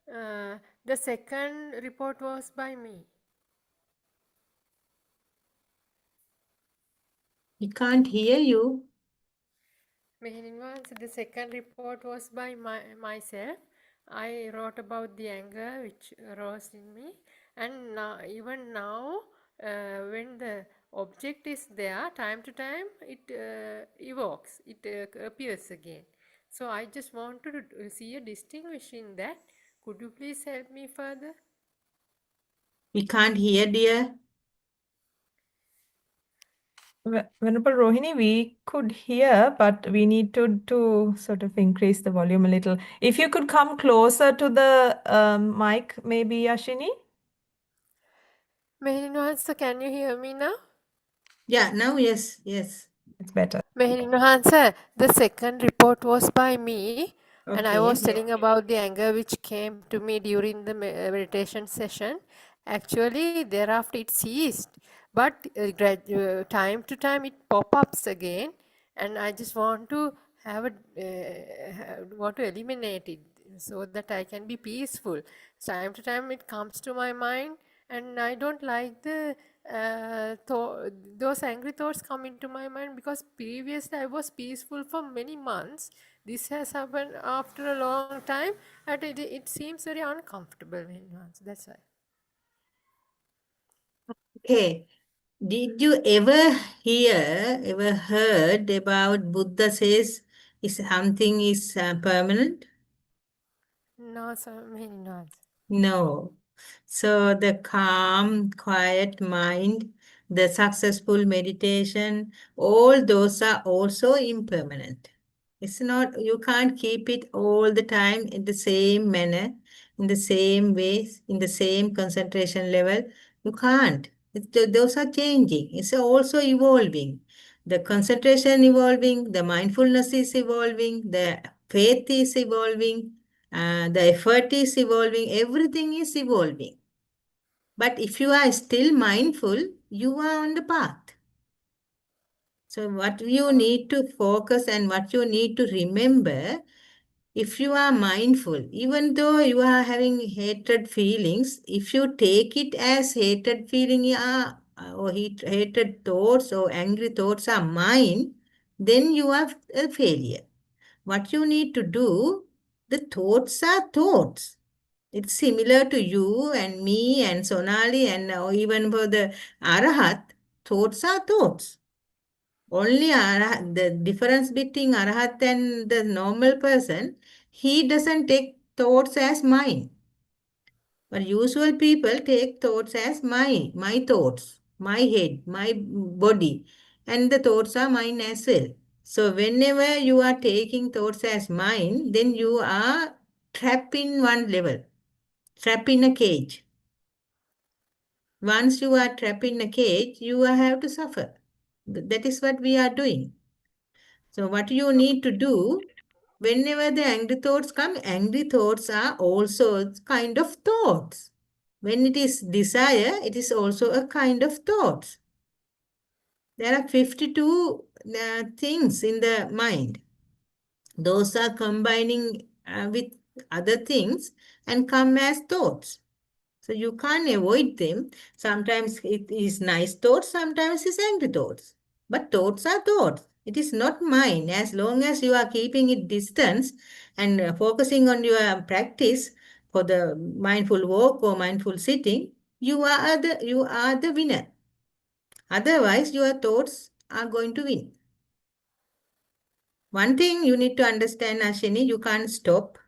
The second report was by me.
We can't hear you.
මෙහෙණින් වහන්සේ, the second report was by myself. I wrote about the anger which arose in me, and now, even now, when the object is there, time to time it evokes, it appears again. So I just want to see a distinction in that. Could you please help me further?
We can't hear, dear.
Venerable Rohini, we could hear, but we need to sort of increase the volume a little. If you could come closer to the mic, maybe, Ashini?
Meherin Wahansa, can you hear me now?
Yeah, now yes, yes.
It's better.
Meherin Wahansa, the second report was by me, and I was
Okay.
telling about the anger which came to me during the meditation session. Actually, thereafter it ceased, but time to time it pop-ups again, and I just want to want to eliminate it so that I can be peaceful. Time to time it comes to my mind, and I don't like those angry thoughts come into my mind, because previously I was peaceful for many months. This has happened after a long time, and it seems very uncomfortable. That's why.
Okay. Did you ever heard about Buddha says is something is permanent?
No, sir, many not.
No. So the calm, quiet mind, the successful meditation, all those are also impermanent. It's not, you can't keep it all the time in the same manner, in the same ways, in the same concentration level. You can't. Those are changing. It's also evolving. The concentration evolving, the mindfulness is evolving, the faith is evolving, the effort is evolving, everything is evolving. But if you are still mindful, you are on the path. So what you need to focus and what you need to remember, if you are mindful, even though you are having hatred feelings, if you take it as hatred feeling or hatred thoughts or angry thoughts are mine, then you are a failure. What you need to do, the thoughts are thoughts. It's similar to you and me and Sonali and even for the Arahat, thoughts are thoughts. Only the difference between Arahat and the normal person, he doesn't take thoughts as mine. But usual people take thoughts as my thoughts, my head, my body, and the thoughts are mine as well. So whenever you are taking thoughts as mine, then you are trapped in one level, trapped in a cage. Once you are trapped in a cage, you have to suffer. That is what we are doing. So what you need to do, whenever the angry thoughts come, angry thoughts are also kind of thoughts. When it is desire, it is also a kind of thoughts. There are 52 things in the mind. Those are combining with other things and come as thoughts. So you can't avoid them. Sometimes it is nice thoughts, sometimes it's angry thoughts. But thoughts are thoughts. It is not mine. As long as you are keeping it distance and focusing on your practice for the mindful walk or mindful sitting, you are the winner. Otherwise, your thoughts are going to win. One thing you need to understand, Ashini, you can't stop.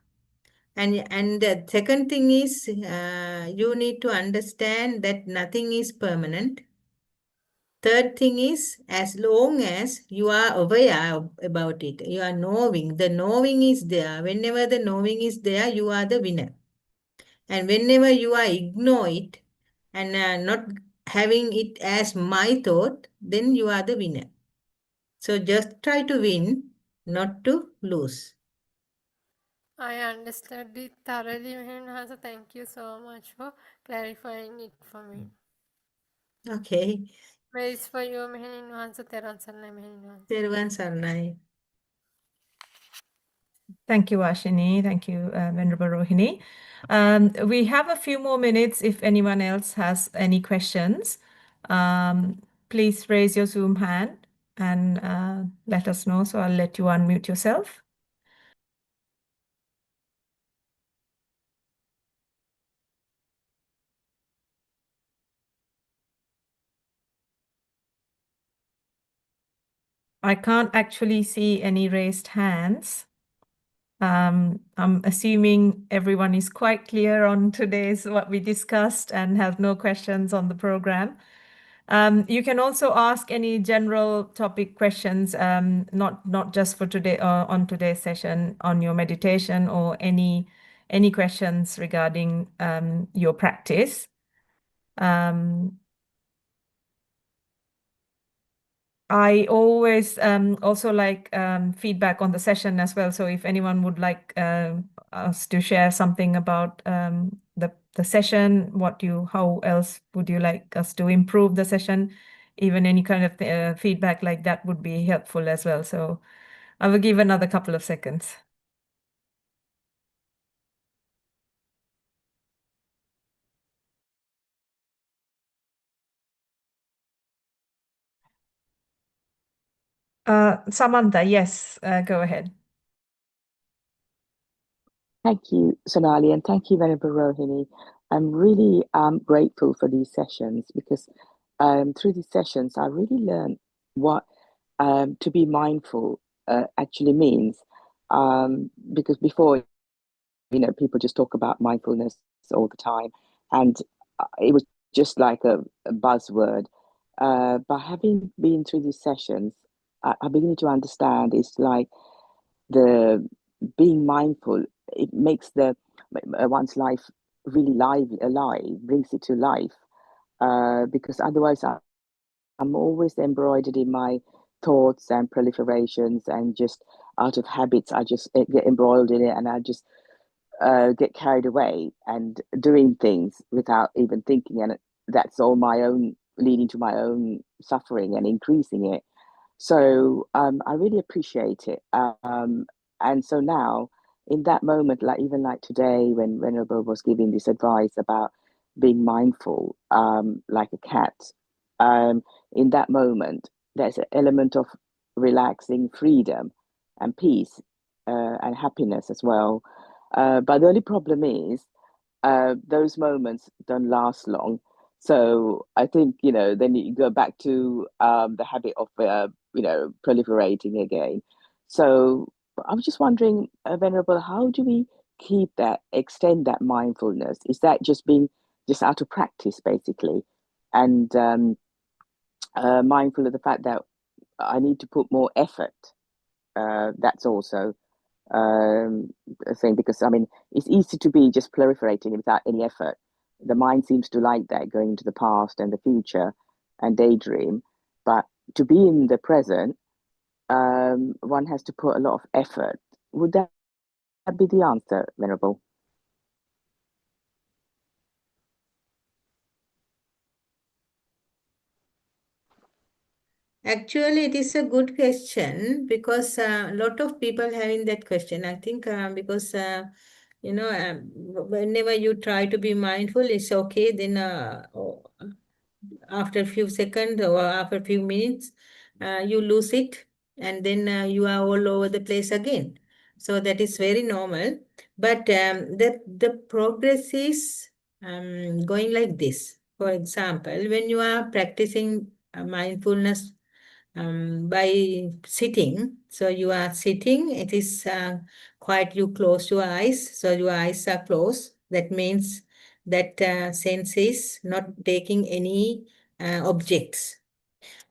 And the second thing is you need to understand that nothing is permanent. Third thing is, as long as you are aware about it, you are knowing, the knowing is there. Whenever the knowing is there, you are the winner. And whenever you are ignore it and not having it as my thought, then you are the winner. So just try to win, not to lose.
I understood it thoroughly, Mehin. Thank you so much for clarifying it for me.
Okay.
Where is for you, Mehin? Teran Sarnai, Mehin.
Teruvan Sarnai.
Thank you, Ashini. Thank you, Venerable Rohini. We have a few more minutes if anyone else has any questions. Please raise your Zoom hand and let us know. So I'll let you unmute yourself. I can't actually see any raised hands. I'm assuming everyone is quite clear on today's what we discussed and have no questions on the program. You can also ask any general topic questions, not just for today on today's session on your meditation or any questions regarding your practice. I always also like feedback on the session as well. So if anyone would like us to share something about the session, how else would you like us to improve the session? Even any kind of feedback like that would be helpful as well. So I will give another couple of seconds. Samantha, yes, go ahead.
Thank you, Sonali, and thank you, Venerable Rohini. I'm really grateful for these sessions because through these sessions, I really learned what to be mindful actually means. Because before, people just talk about mindfulness all the time, and it was just like a buzzword. But having been through these sessions, I'm beginning to understand it's like the being mindful. It makes the one's life really alive, brings it to life. Because otherwise, I'm always embroidered in my thoughts and proliferations, and just out of habits, I just get embroiled in it, and I just get carried away and doing things without even thinking, and that's all my own, leading to my own suffering and increasing it. So I really appreciate it. And so now, in that moment, like even like today, when Venerable was giving this advice about being mindful, like a cat, in that moment, there's an element of relaxing freedom and peace and happiness as well. But the only problem is those moments don't last long. So I think, then you go back to the habit of, proliferating again. So I was just wondering, Venerable, how do we extend that mindfulness? Is that just being just out of practice, basically? And mindful of the fact that I need to put more effort. That's also a thing, because I mean, it's easy to be just proliferating without any effort. The mind seems to like that, going into the past and the future and daydream. But to be in the present, one has to put a lot of effort. Would that be the answer, Venerable?
Actually, it is a good question because a lot of people having that question. I think because whenever you try to be mindful, it's okay. Then after a few seconds or after a few minutes, you lose it, and then you are all over the place again. So that is very normal. But the progress is going like this. For example, when you are practicing mindfulness by sitting. So you are sitting, it is quite, you close your eyes. So your eyes are closed. That means that sense is not taking any objects.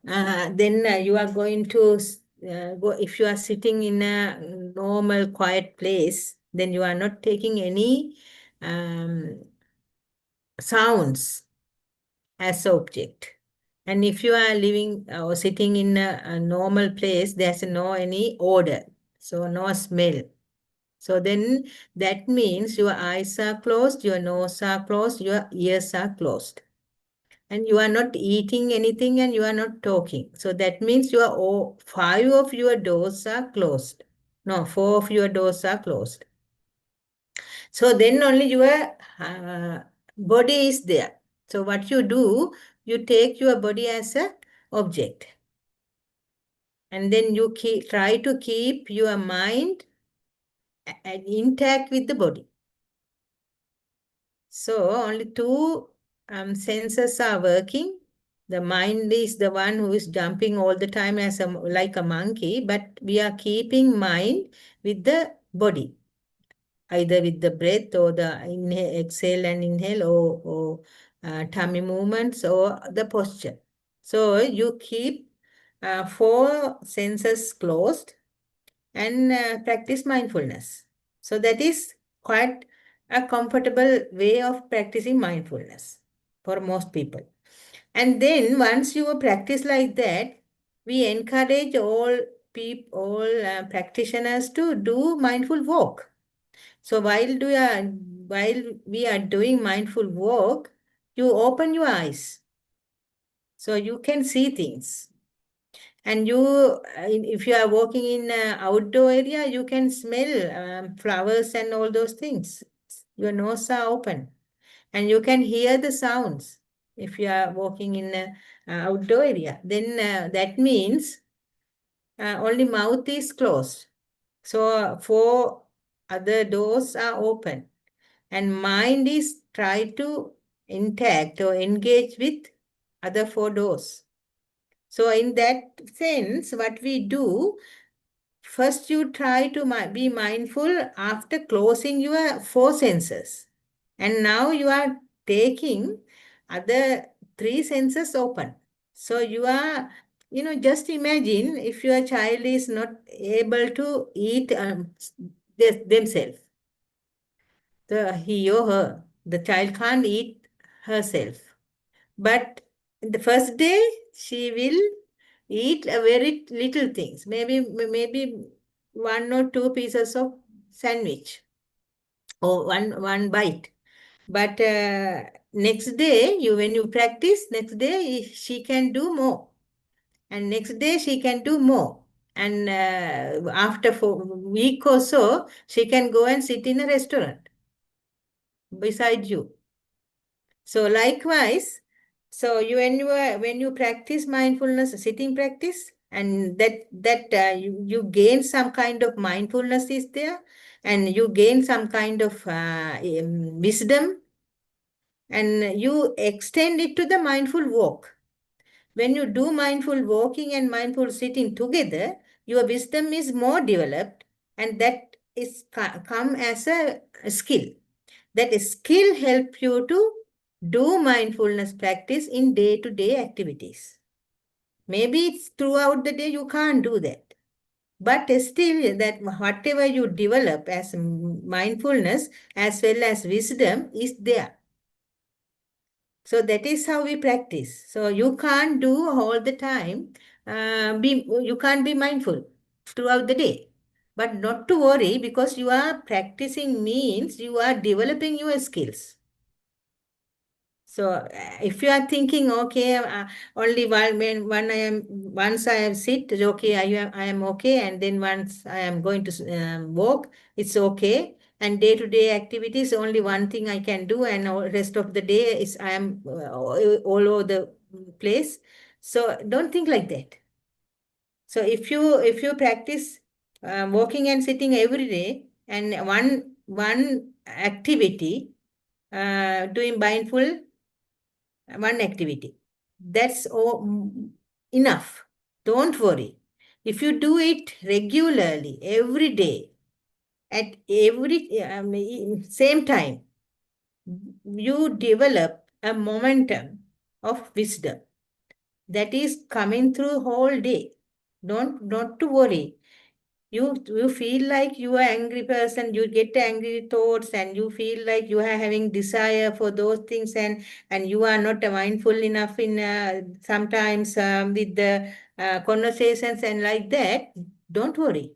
Then you are going to go, if you are sitting in a normal quiet place, then you are not taking any sounds as object. And if you are living or sitting in a normal place, there's no any odor, so no smell. So then that means your eyes are closed, your nose are closed, your ears are closed. And you are not eating anything and you are not talking. So that means your five of your doors are closed. No, four of your doors are closed. So then only your body is there. So what you do, you take your body as a object. And then you try to keep your mind intact with the body. So only two senses are working. The mind is the one who is jumping all the time like a monkey, but we are keeping mind with the body, either with the breath or the exhale and inhale, or tummy movements or the posture. So you keep four senses closed and practice mindfulness. So that is quite a comfortable way of practicing mindfulness for most people. And then once you practice like that, we encourage all practitioners to do mindful walk. So while we are doing mindful walk, you open your eyes so you can see things. And if you are walking in an outdoor area, you can smell flowers and all those things. Your nose are open, and you can hear the sounds. If you are walking in an outdoor area, then that means only mouth is closed. So four other doors are open, and mind is try to intact or engage with other four doors. So in that sense, what we do, first you try to be mindful after closing your four senses. And now you are taking other three senses open. So you are, just imagine if your child is not able to eat themselves. He or her, the child can't eat herself. But the first day, she will eat a very little things, maybe one or two pieces of sandwich. or one bite. But next day, when you practice, next day she can do more. And next day she can do more. And after 4 week or so, she can go and sit in a restaurant beside you. So likewise, so when you practice mindfulness, sitting practice, and you gain some kind of mindfulness is there, and you gain some kind of wisdom, and you extend it to the mindful walk. When you do mindful walking and mindful sitting together, your wisdom is more developed, and that is come as a skill. That skill help you to do mindfulness practice in day-to-day activities. Maybe it's throughout the day you can't do that. But still, that whatever you develop as mindfulness as well as wisdom is there. So that is how we practice. So you can't do all the time. You can't be mindful throughout the day. But not to worry, because you are practicing means you are developing your skills. So if you are thinking, okay, only once I am sit, okay, I am okay, and then once I am going to walk, it's okay. And day-to-day activities, only one thing I can do, and all rest of the day is I am all over the place. So don't think like that. So if you practice walking and sitting every day, and one activity, doing mindful, one activity, that's enough. Don't worry. If you do it regularly, every day, at every same time, you develop a momentum of wisdom that is coming through whole day. Not to worry. You feel like you are angry person, you get angry thoughts, and you feel like you are having desire for those things, and you are not mindful enough in sometimes with the conversations and like that. Don't worry.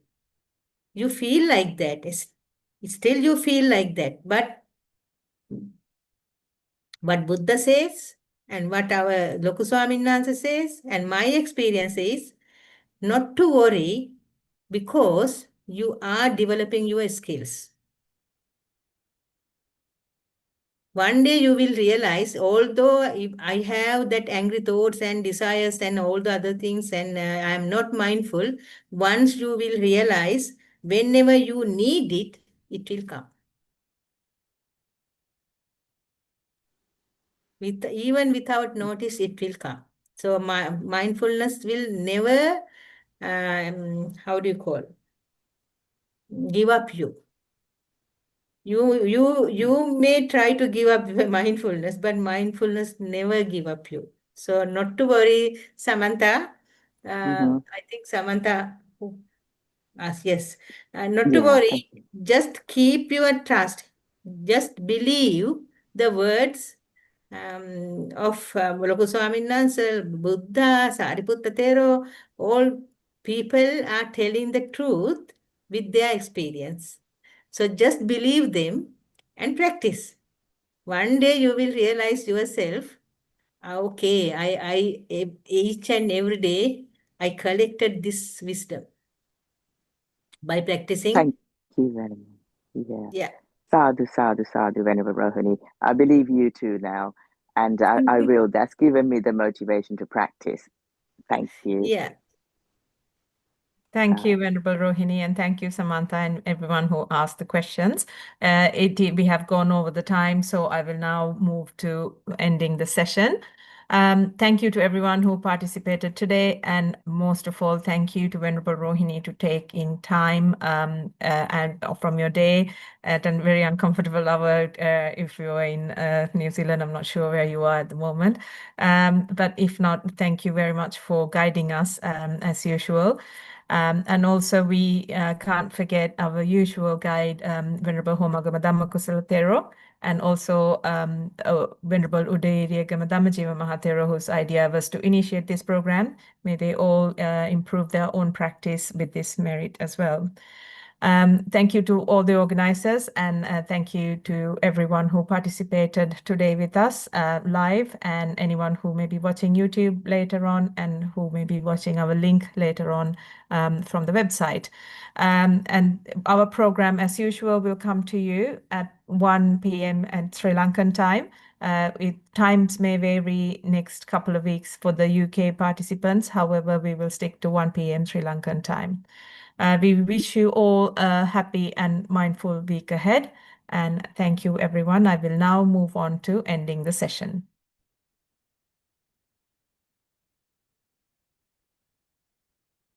You feel like that. Still you feel like that. But what Buddha says, and what our Lokuswaminansa says, and my experience is not to worry, because you are developing your skills. One day you will realize, although if I have that angry thoughts and desires and all the other things, and I am not mindful, once you will realize, whenever you need it, it will come. Even without notice, it will come. So mindfulness will never, how do you call, give up you. You may try to give up mindfulness, but mindfulness never give up you. So not to worry, Samantha. I think Samantha asked, yes. Not to
Yeah,
worry,
thank you.
just keep your trust. Just believe the words of Lokuswaminansa, Buddha, Sariputta Thero. All people are telling the truth with their experience. So just believe them and practice. One day you will realize yourself, okay, each and every day I collected this wisdom by practicing.
Thank you very much. Yeah.
Yeah.
Sadhu, sadhu, sadhu, Venerable Rohini. I believe you too now. And I will. That's given me the motivation to practice. Thank you.
Yeah.
Thank you, Venerable Rohini, and thank you, Samantha, and everyone who asked the questions. We have gone over the time, so I will now move to ending the session. Thank you to everyone who participated today, and most of all, thank you to Venerable Rohini to take in time and from your day at a very uncomfortable hour. If you are in New Zealand, I'm not sure where you are at the moment, but if not, thank you very much for guiding us as usual. And also we can't forget our usual guide, Venerable Homagama Dhammakusala Thero, and also Venerable Udayiriyagama Dhammajiva Mahathero, whose idea was to initiate this program. May they all improve their own practice with this merit as well. Thank you to all the organizers, and thank you to everyone who participated today with us live, and anyone who may be watching YouTube later on and who may be watching our link later on from the website. And our program, as usual, will come to you at 1 p.m. at Sri Lankan time. Times may vary next couple of weeks for the UK participants. However, we will stick to 1 p.m. Sri Lankan time. We wish you all a happy and mindful week ahead. And thank you, everyone. I will now move on to ending the session.